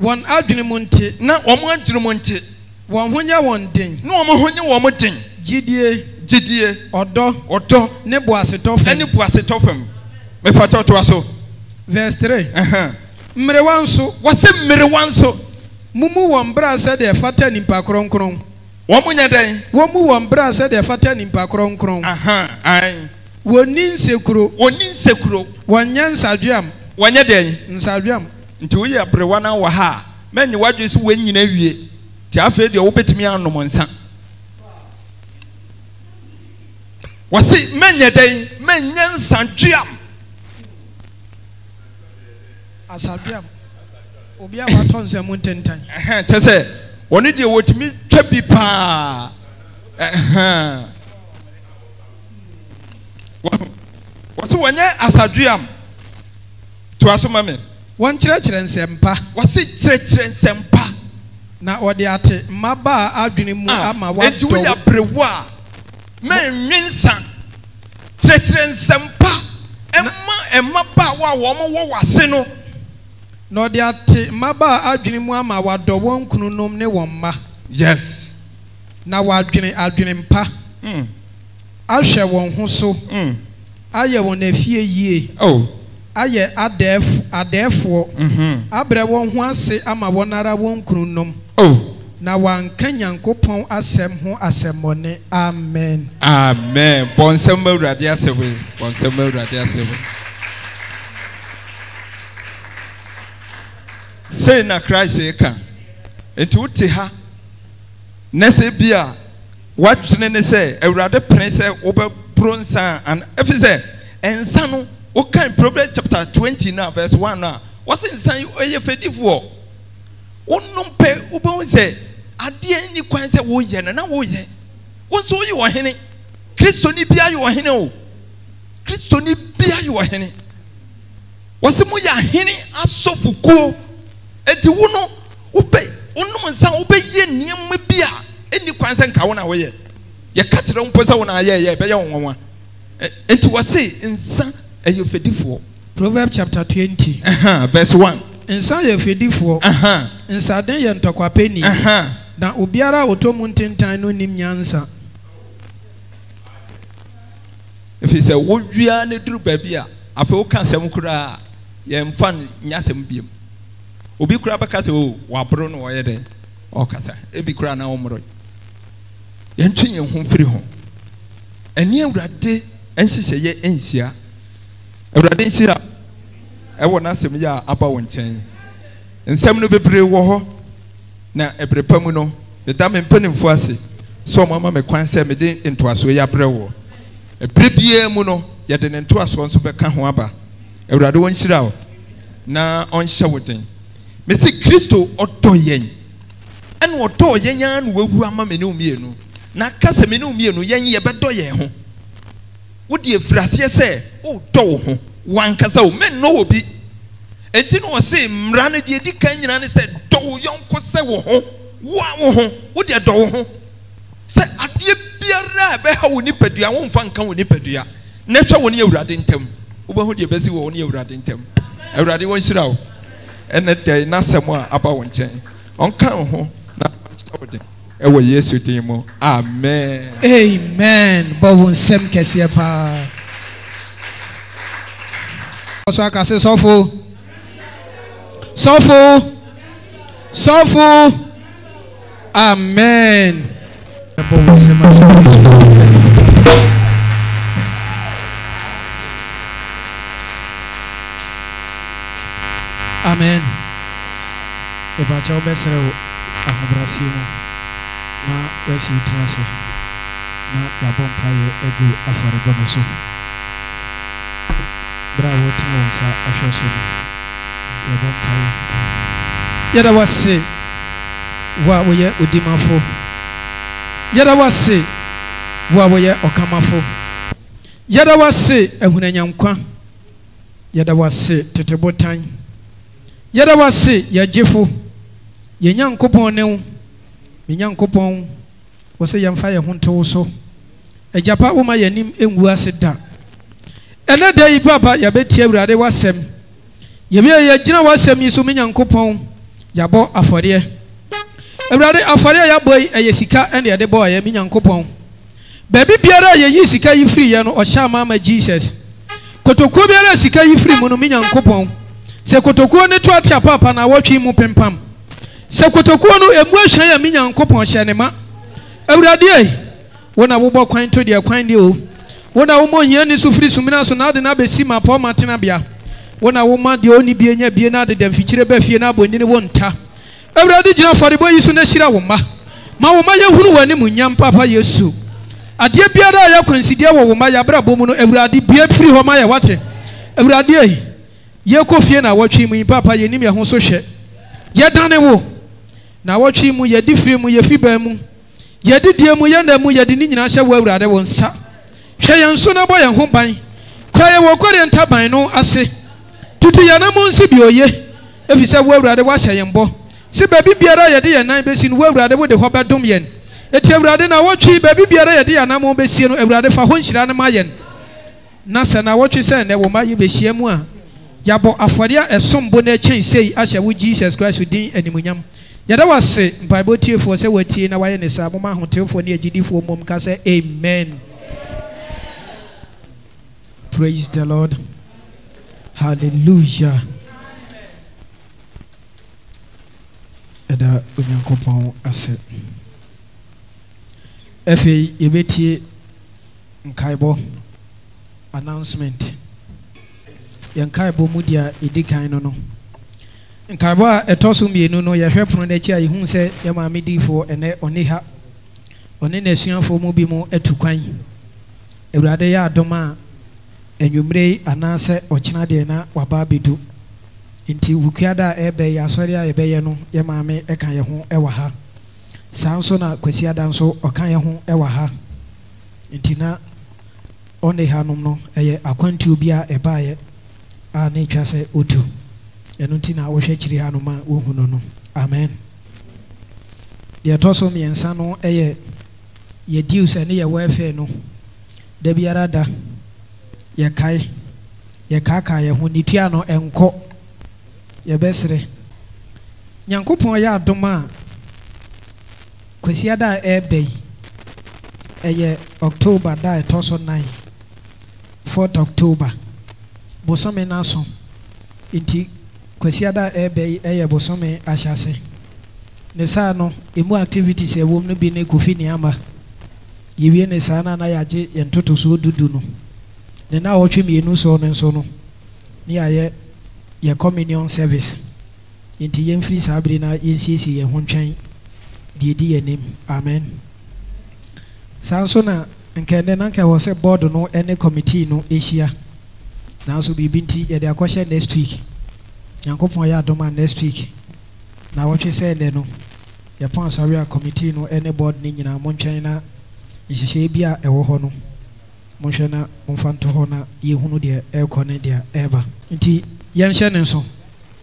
won adwene mu nte na omo adwene mu nte won honya won den na omo honya won mo den gidie odo ne boasetofem eni boasetofem me pato to aso verse 3 mmerewanso wase mmerewanso mumu won bra se de fata nimpa kronkron won nya den womu won bra se de fata nimpa kronkron ai woni nsekuro wonya nsadwam wonya den nsadwam nti wo ye brewa na wo ha menye wadwe so wanyina wie ti afa de wo betimi anom nsa wase menye den menye nsadwam asadwam obi a waton se mu ntentan tese woni de wotimi twabi pa wase wonye asadwam to aso mame won kyerɛkyerɛ nsɛmpa wase kyerɛkyerɛ nsɛmpa na ɔde ate mmaba adwene mu ama wa enti wo ya brewa men nwinsa kyerɛkyerɛ nsɛmpa emma ba wa wo mo wase no na ɔde ate mmaba adwene mu ama wadɔ wɔn kununom ne wɔn mma yes na wadwene adwene mpa ahwɛ wɔn ho so ayɛ wɔn afie yie ayɛ adɛɛfoɔ abrɛ wɔn ho ase ama wɔn ara wɔn kununom na wanka Nyankopɔn asɛm ho asɛmmɔne amen bɔnsɛm awurade asɛwe bɔnsɛm awurade asɛwe sei na Christ eka enti wote ha na sɛ bia wadwene ne sɛ awurade pene sɛ wobɛboro nsa an efi sɛ ensa no okay Proverbs chapter 20 now verse 1 now what's inside eye fedifoɔ wonnom pɛ wobɛhu sɛ adeɛ ni kwan sɛ woyɛ na woyɛ wonso woyɛ ɔhene Kristo ni bia yɛ ɔhene o Kristo ni bia yɛ ɔhene wɔsɛ mo yɛ ahene asɔfokuo enti wo no wopɛ wonnom nsa wobɛyɛ nneɛma bia ɛni kwan sɛ nka wo na woyɛ yɛka kyerɛ mpo sɛ wo na ayɛ bɛyɛ wo nwanwa enti wɔse nsa ɛyɛ fedifoɔ Proverbs chapter 20 verse 1 nsa yɛ fedifoɔ nsaden yɛ ntɔkwapɛni na obiara otomu ntentan no nim nyansa efi sɛ wodwia ne duru baabi a afɛ wo ka asɛm koraa yɛmfa nya asɛm biem obi koraa bɛka sɛ o waboro no wɔyɛ dɛ ɔkasa ebi koraa na wɔmmoro yɛntwe yɛn ho mfiri ho ɛne awurade nhyehyɛeɛ nhyia awurade nhyira ɛwɔ n'asɛm yɛ a aba wɔ nkyɛn nsɛm no bebree wɔ hɔ na ɛbrɛ pa mu no meda me mpanimfoɔ ase sɛ ɔmo ama me kwan sɛ mede ntoasoɔ yi abrɛ wɔ ɛbrɛ biara mu no yɛde ne ntoasoɔ nso bɛka ho aba awurade wɔnhyira wo na ɔnhyɛ wo den mesi Kristo ɔdɔ yɛn ɛna ɔdɔ yɛn ara na wawu ama me ne wo mmienu na kasa me ne wo mmienu yɛn yɛbɛdɔ yɛn ho wode efiraseɛ sɛ wodɔ wo ho wankasa wo mennɔ wɔ bi enti no wɔse mmara no deɛ di kan nyina ne sɛ dɔ wo yɔnko sɛ wo ho wo ho wode dɔ wo ho sɛ adeɛ biara a ɛbɛha wo nipadua womfa nka wo nipadua na hwɛ wo ne awurade ntam wobɛhu deɛ bɛsi wɔ wo ne awurade ntam awurade wɔnhyira wo ɛnɛ dɛ n'asɛm a aba wo nkyɛn ɔnka wo ho na ɔnhyɛ wo den ɛwɔ Yesu din mu amen bɔ wo nsɛm kɛseɛ paa ɔso aka sɛ sɔfo amen bɔ wo nsɛm amen ɛfakyɛ wobɛsrɛ wo ahobraseɛ mu na wasi tena ase na yɛabɔ mpaeɛ agu afɔrebɔ no so berɛ a wɔtena wɔn nsa ahwɛ so no yɛbɔ mpaeɛ yɛda wase wo a woyɛ odimafo yɛda wase wo a woyɛ ɔkamafo yɛda wase ahunanyankwa yɛda wase tetebotan yɛda wase yɛgyefo yɛnyankopɔn ne wo ene da yi papa ya betie awurade wasem ye bia ye gina wasem yi so menyankopon ya bo afore awurade afore ya boy eye sika ene ye de bo ya menyankopon baby biara ye yi sika yi free ye no o sha mama Jesus kotokuo biara sika yi free mu no menyankopon se kotokuo ne to atia papa na wotwe mu pempam se kotokuo no emu ahwan ya menyankopon hye ne ma awurade ai wona wo bo kwan to de kwan de o wona wo mo hia ni so free sumina so na de na besi ma po matena bia wona wo ma de oni bie nya bie na de dem fikyire ba fie na abonini wo nta awurade gina farebo yi so na hira wo ma wo ma ye hunu wani mu nyam papa Yesu ade biara ya kwansidie wo ma ya bra bomu no awurade bie free ho ma ya wate awurade ai ye kofie na wotwe mu papa ye nim ye ho so hwe ye dane wo na wotwe mu ye di free mu ye fi ba mu ye di die mu ye na mu ye di ni nyina hye wo awurade wo nsa hwe ye nso na bo ye ho ban kwa ye wo kore ntaban no ase tutu ye na mu nsi bi oye efi se wo awurade wa hye ye mbo si baby biara ye de ye nan besi no wo awurade wo de ho bedom ye eti awurade na wotwe baby biara ye de ye nan mo besi no awurade fa ho nhira na ma ye na se na wotwe se ne wo ma ye behia mu a yabo aforia esombo na chen sei ahye wo Jesus Christ din animunyam yada wase mpaibo tiefo se watie na waye ne sa mo ma hotelfo ne agidifo mom ka se amen. Praise the Lord. Hallelujah. Eda unyankopon ase efe yebetie nkaibo announcement yankaibo mudia edikan no nkaibo a etoso mienu no yehwe pono na chi a yehu se ya ma medifo ene oniha one na suafo mu bi mu atukwan ewurade ya adoma enwumre anase ochina de na waba bedu nti wukiada ebe ya sori a ebe ye no ye maame eka ye ho ewa ha sanso na kwasiada nso oka ye ho ewa ha nti na one hanom no eye akwanti obi a eba ye a na twa se otu eno nti na wo hwe kiri hanom a wo hu no amen. Ye toso miensa no eye ye dius ene ye welfare no da biara da ye kai ye kaka ye ho nitua no enko ye besre nyankopon ya adoma kwasiada ebe eye October da etoso 9 4th October bosome naso inti kwasiada ebe eye bosome ahyase ne sa no emu activities e wom no bi ne kofi ni ama yewie ne sa na yaje yentoto so dudu no ne na wotwe mienu so no nso no ni aye ye communion service inti yen free sabri na yensiesi ye hontwen die die yenim amen. Sanso na nkende na nka wo se board no ene committee no ehia na so bibi nti ye de akoshe next week yankopon ya adoma next week na wotwe se le no ye pon sorry committee no ene board ni nyina montwen na ihihye bia ewo ho no monhwe na monfanto ho na ye hunu de ekone de eba nti yenhye ne nso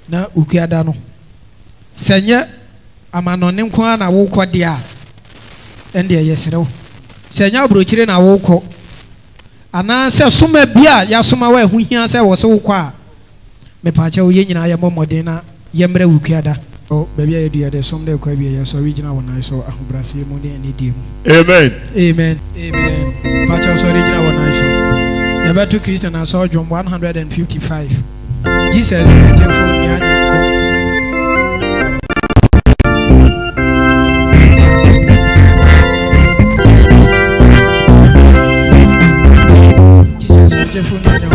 na ukuada no senye amanone nko na wo kode a ende ye serew senya brochire na wo kọ ana se soma bia ya soma wa hu hia se wo se wo kọ a me pa che wo ye nyina ye momode na ye mra wukuada o bebia ye dua de som de kwa bia ye so original wona so ahobrase mu ne ani die mu amen amen amen pa che so original wona so ye beto Christian na so John 155 Jesus je fo ni anyo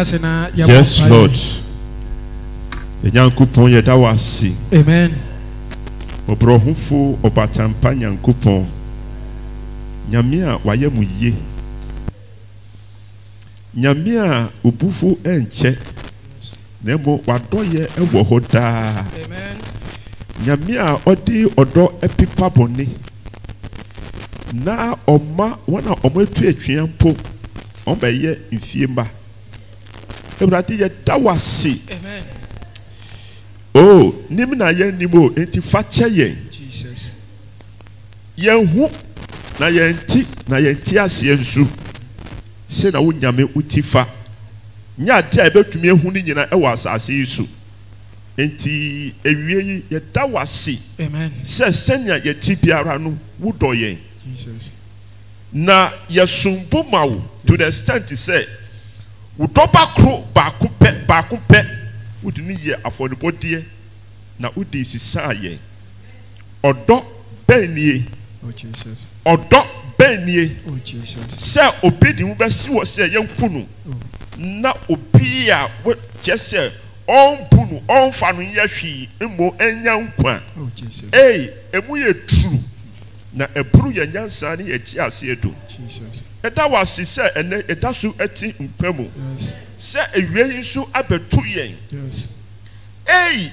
Yes, Lord. The Yankupon Yadawasi. Amen. Obrohufo Obatampa Yankupon. Nyamia Wayemuye. Nyamia Ubufu Enche. Nemo Wadoye Ewohoda. Amen. Nyamia Odi Odo Epipaboni. Na Oma wana Ometu Etriampo. Ombeye Infiemba. Ebradi Yadawasi. Amen. Oh, nimna yen nimo enti fache yen. Jesus. Yen hu na yenti ase nsu. Se na wo nyame utifa. Nya de a betumi ehu ni nyina e wa asase yisu. Enti ewie yi yeda wase. Amen. Se senya yeti biara no wudo yen. Jesus. Na yesumbu mawo to the extent say wudoba kro ba ko pe wudi ni ye afɔnibɔdeɛ na wudi sisa yɛ ɔdɔ bɛnie Oh Jesus. ɔdɔ bɛnie Oh Jesus. sɛ obi di mu bɛsi wɔ sɛ yɛnku no na obi a kyɛ sɛ ɔnbu no ɔnfa no yɛ hwii mmo ɛnya nkwa Oh Jesus. emu yɛ turu na ɛburu yɛ nyansa ne yɛ ti aseɛ do Jesus. ɛda wɔ ase sɛ ɛnɛ ɛda so ɛti nkwa mu Yes. sɛ ewie yi nso abɛtu yɛn. Yes.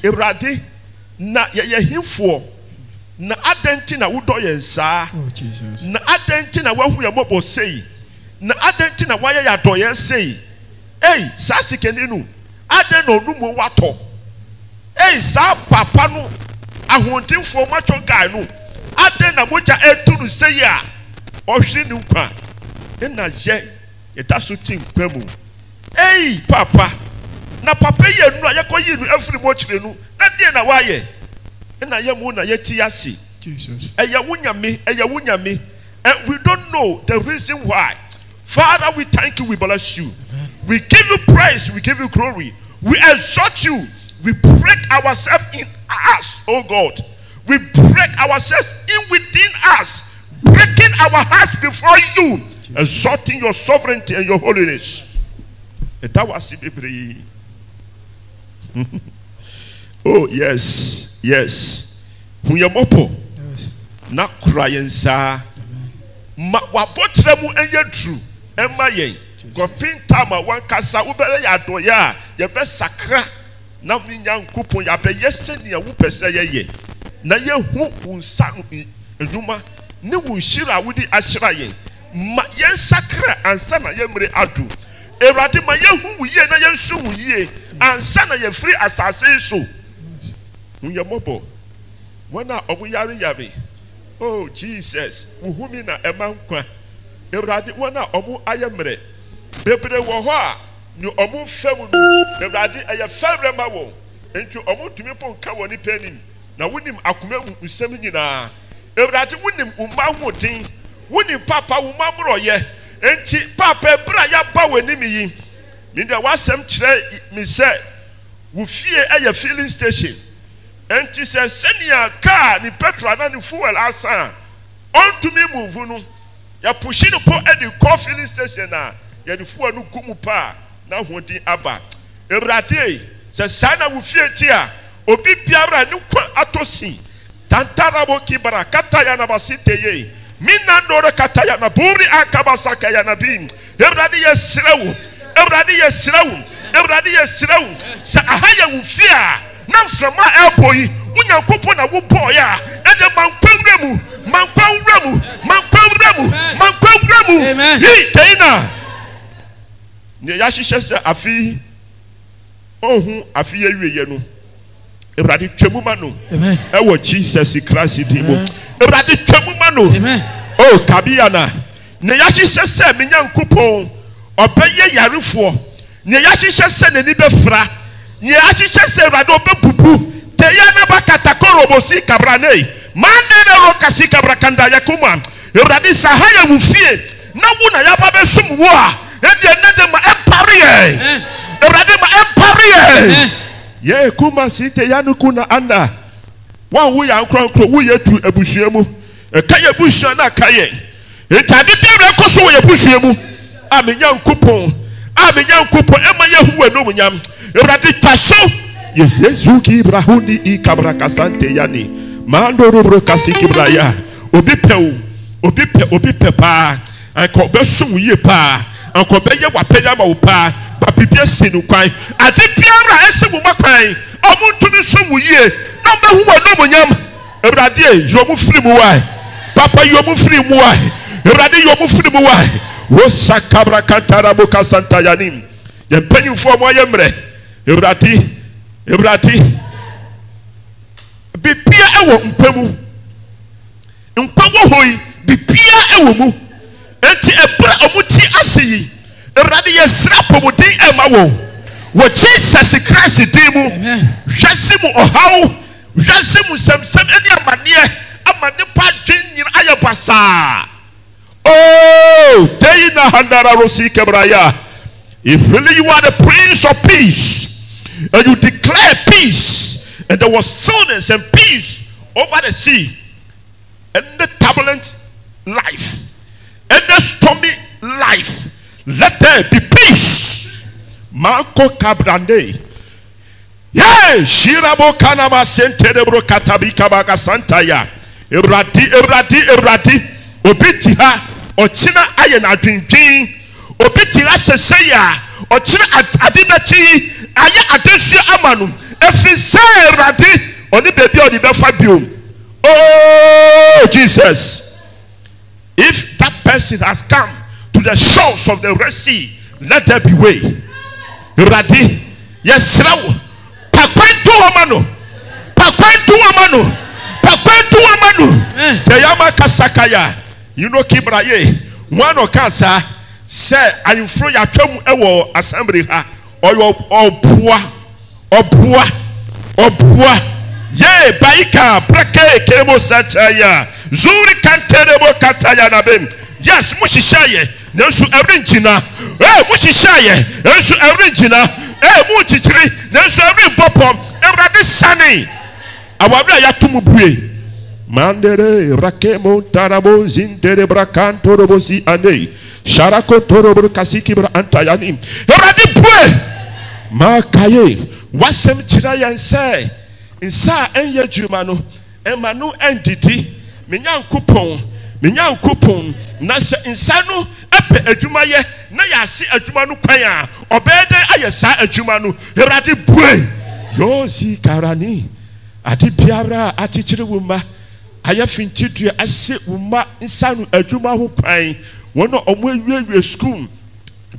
Ewurade na yɛ himfoɔ na adɛnti na wodɔ yɛn saa Oh Jesus. na adɛnti na wahu yɛ mɔbɔ sei na adɛnti na wayɛ yɛ adɔ yɛn sei saa sikani no adɛn na ɔno mu watɔ saa papa no ahoɔdenfoɔ matwɔ guy no adɛn na mogya ɛtu no sei a ɔhwere ne nkwa ɛna yɛda so te nkwa mu papa na papa yɛ nu a yɛkɔyi no afiri mu akyire no na deɛ na wayɛ ɛna yɛ mu na yɛti ase Jesus. ɛyɛ wo nyame and we don't know the reason why. Father, we thank you, we bless you. We give you praise, we give you glory, we exalt you, we break ourselves in us, oh God. We break ourselves in within us, breaking our hearts before you, exalting your sovereignty and your holiness. That was it. Oh yes, Huyamopo na crying sa ma wabotre mu enye true ema yen kopin time wan kasa wo bele ya doya ye be sakra na nya nkupon ya be yesenia wo pese ye na ye hu unsa enuma ne wo nhira wo di ahyira yen ma yen sakra ansa na ye mre adu Ewurade ma ye hu ye na ye nsu hu ye ansa na ye free asase so Huyamobo wana obu yare oh Jesus wuhumi na emankwa Ewurade wana obu ayemre bebre wo ho a ni obu fam no Ewurade eye fabre ma wo enti obu tumi pon ka woni panim na wonim akoma nsem nyina Ewurade wonim umma hodin wonim papa umma mroye enti papa bra ya ba wanim yi me de wasem kire me se wo fie eye filling station enti se senia car ni petrol na ni fuel asa on to me move no ya pushi no po at the coffee filling station na ya the fuel no gumu pa na hodin aba Ewurade se sana wo fie ti a obi biara ni kwa atosi tantara bo kibara kata ya na basite ye mina ndore kata ya na buri akabasaka ya na bim Ewurade yesrewu Ewurade yesrewu Ewurade yesrewu se ahaya wo fie a na mframa elboyi unyankopon na wo boy a ede mankwawremu yi teina ne ya hihye se afi ohun afi awieye no Ewurade twemu ma no Amen. Ewo Jesus Christ di mo Ewurade twemu ma no Amen. Oh kabiana ne ya hihye se menyankopon obeye yarefo ne ya hihye se ne ni befra ye achiche se Ewurade obebubu te ya na bakata korobosi kabrane mande na rokasi kabrakanda yakuma Ewurade sahaya wufie na wu na ya ba besum wo a e de na de ma empire Ewurade ma empire ye kuma site ya nuku na anda wan wu ya nkronkro wu yetu abusuamu e kaye busua na kaye etade de rekoso wo ye busuamu amenya nkupon me Yankupo, Emma Yahu, no Munyam, Euradi Tasso, Yezuki Brahuni I Cabraca Sante Yani, Mando Rubro Casiki Braya, Obi Pepa, and Cobesu Yepa, and Cobeya Wapedama Pa, Papibia Sinuquai, I did Piara Esemumakai, Amuntu Sumu number who are no Munyam, Euradi, Yomu Frimuai, Papa Yomu Frimuai, Euradi Yomu Frimuai. Wosa kabra kantara boka santa yanim. Ye penyu fo mo yemre. Ebrati. Bibia ewo mpamu. Mpamu hoyi bibia ewo mu. Enti ebra omuti aseyi. Ebrade ye sra pomodin ema wo. Wo Jesus Christ din mu. Hwase mu ohaw. Hwase mu semsem eni amane pa dwen nyina ayabasa. Oh, Deina Handara Rosi Kebraya. If really you are the Prince of Peace, and you declare peace, and there was stillness and peace over the sea, and the turbulent life, and the stormy life, let there be peace. Marco Cabrande. Yay, Shirabo Kanama Senterebro Katabika Baga Santaya. Ebrati. Obitiha. Ochina aye na dwindwin obiti aseseya ochina adidachi aye adesu amanu efise radi oni bebi oni befa biom. Oh Jesus, if that person has come to the shores of the Red Sea, let there be way. Radi yes raw pakwentu amanu teyama kasakaya. You know Kibraye, one of cancer said, I'm free at home assembly ha or poor. Ye baika breke kemo sataya zuri kanterebo kataya na bem. Yes, mushishaye nensu erinjina mushishaye nensu erinjina mutitiri nensu erin popom Erade sani awabra yatumu buye. Mandere rakemo tarabo zintere brakanto robosi ane sharako torobo kasiki bra antayanim Erade bue makaye wasem chira yanse insa enye juma no emanu endidi menyankopon na se insa no epe adwuma ye na yase adwuma no kwan a obede ayesa adwuma no Erade bue yosi karani ati biara atichire wuma ayafinti dua ase wuma insanu adwuma ho kwan wono omo awie school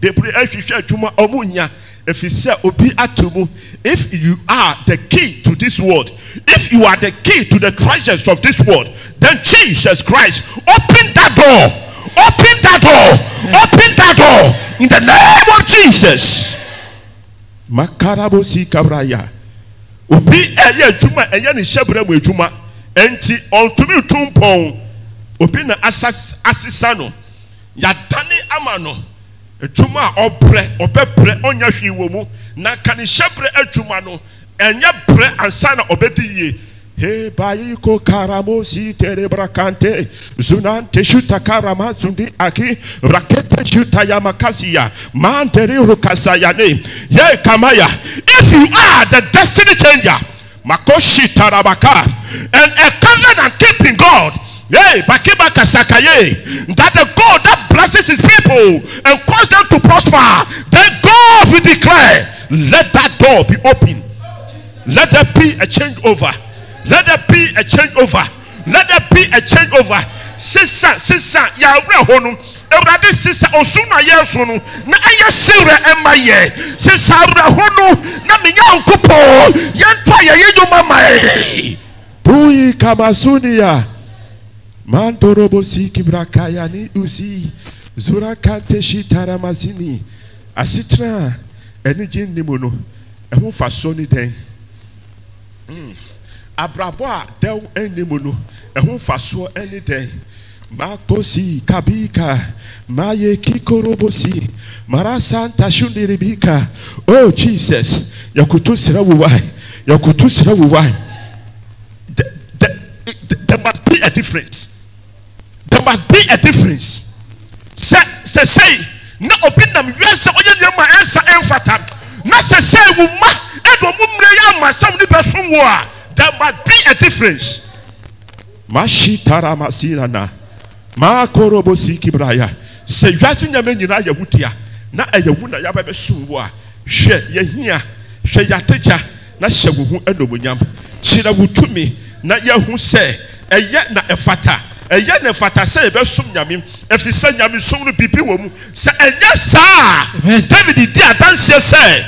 debri ahwehwe adwuma omunya efise obi atomu. If you are the key to this world, if you are the key to the treasures of this world, then Jesus Christ open that door in the name of Jesus. Makarabo si kabraya obi eye adwuma eye ne hyebra mu adwuma enti ontumi tumpon obi na asisa no yadane amano adwuma obre onya hwi wo mu na kane hyebre adwuma no enye bre ansa na obedi ye he bayi ko karamo si terebra kante zunante shuta karama zundi aki rakete shuta ya makasiya mantere rukasaya ne ye kamaya. If you are the destiny changer makoshi tarabaka and a covenant keeping God, yay bakibaka sakaye, that the God that blesses his people and cause them to prosper, then God will declare, let that door be open. Let there be a changeover. Let there be a changeover. Let there be a changeover. Sisa ya honum. Erade sisa osuna yeso no na aye sire emaye. Sisa honu na menyankopo yentwa ye yeduma mai. Pui kamasunia. Mantorobo siki brakaya ni usi. Zura kante shitara mazini. Asitra eni jindi mono. Ehu fasoni den. Abraboa dew eni mono. Ehu faso eni den. Makosi kabika maye kikorobosi marasanta shundiribika. Oh Jesus, yakutusira wuwai. There must be a difference. There must be a difference. Say na obi nam wiase oye nneɛma ɛnsa ɛmfata na sɛ wo ma ɛdɔ mu mmere yɛ amasam ne bɛsom wo a there must be a difference. Mashitara masirana makorobo sikibraya sɛ wiase nyame nyinaa yɛ wudia na ɛyɛ wu na yɛaba bɛsom wo a hwɛ yɛhia hwɛ yɛategya na hyɛ wo ho ɛnomonyam kyerɛ wo tumi na yɛhu sɛ ɛyɛ na ɛfata ɛyɛ na ɛfata sɛ yɛbɛsom nyame ɛfiri sɛ nyame som no bibi wɔ mu sɛ ɛnyɛ saa David di adanseɛ sɛ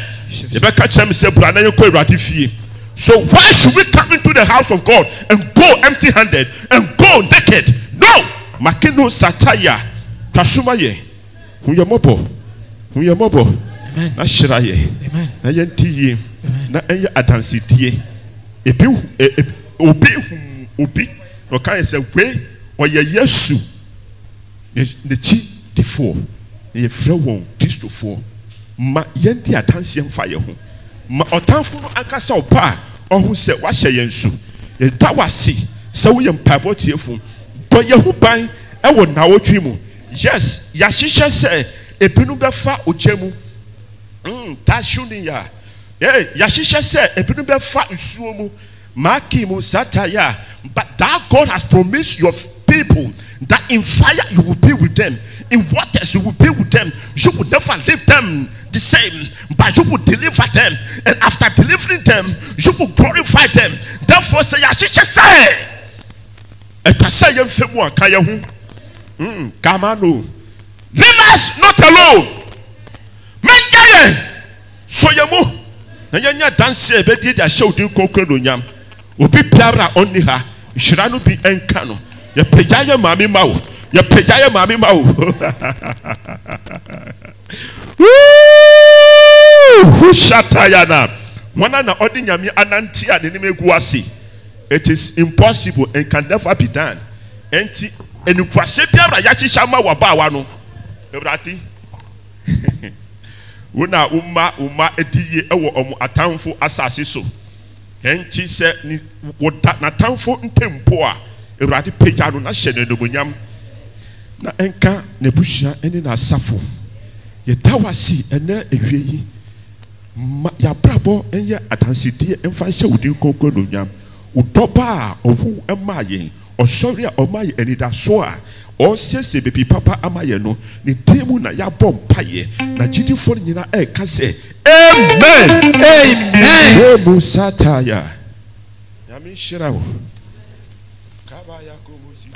yɛbɛka kyerɛ me sɛ bra na yɛnkɔ Awurade fie. So why should we come into the house of God and go empty-handed and go naked? No! Makino sataya kasuma ye huyamobo na shiraye na yentiye na eye adansidie ebi obi no kan say we oye Yesu ne chi tifo ye frɛ won Kristofo ma yendi adansie mfa ye ho ma otanfo no akasa opa ohun sɛ wahyɛ yɛn so yɛda wase sɛ woyɛ mpaebɔ tiefo bɔ yɛho ban ɛwɔ nawɔtwe mu. Yes, yɛahyehyɛ sɛ ebinom bɛfa ogya mu tashuni ya yɛahyehyɛ sɛ ebinom bɛfa nsuo mu maaki mu sataya, but that God has promised your people that in fire you will be with them, in waters you will be with them. You will never leave them the same, but you will deliver them, and after delivering them you will glorify them. Therefore say yɛahyehyɛ sɛ ɛkasa yɛn fɛ mu aka yɛn ho come on, leave us not alone. Menjaye so yemu na yenya dance be di da show din kokro do nyam obi piara onni ha hira no bi enka no ye pejaye maami mawo ye pejaye maami mawo who shatayana wana na odi nyame ananti a ne egu ase. It is impossible and can never be done. Enti enukwase biara yahyehyɛ ma wabawa no Ewurade wona umma ediye ewo omo atamfo asase so enti sɛ ni woda na atamfo ntempo a Ewurade pagya no na hyɛ no nomonyam na enka nebusua ene na asafo yɛda wasi ene ewie yi ya brabo enye adansidie emfa hyɛ wodin konkon nomonyam udoba a ohu ema yɛn osori a omaye enida so a o sese bebi papa amaye no ni demu na ya bom paye na gidifo nyina e ka se amen amen ebu sataya yami shirawo kaba yakobo si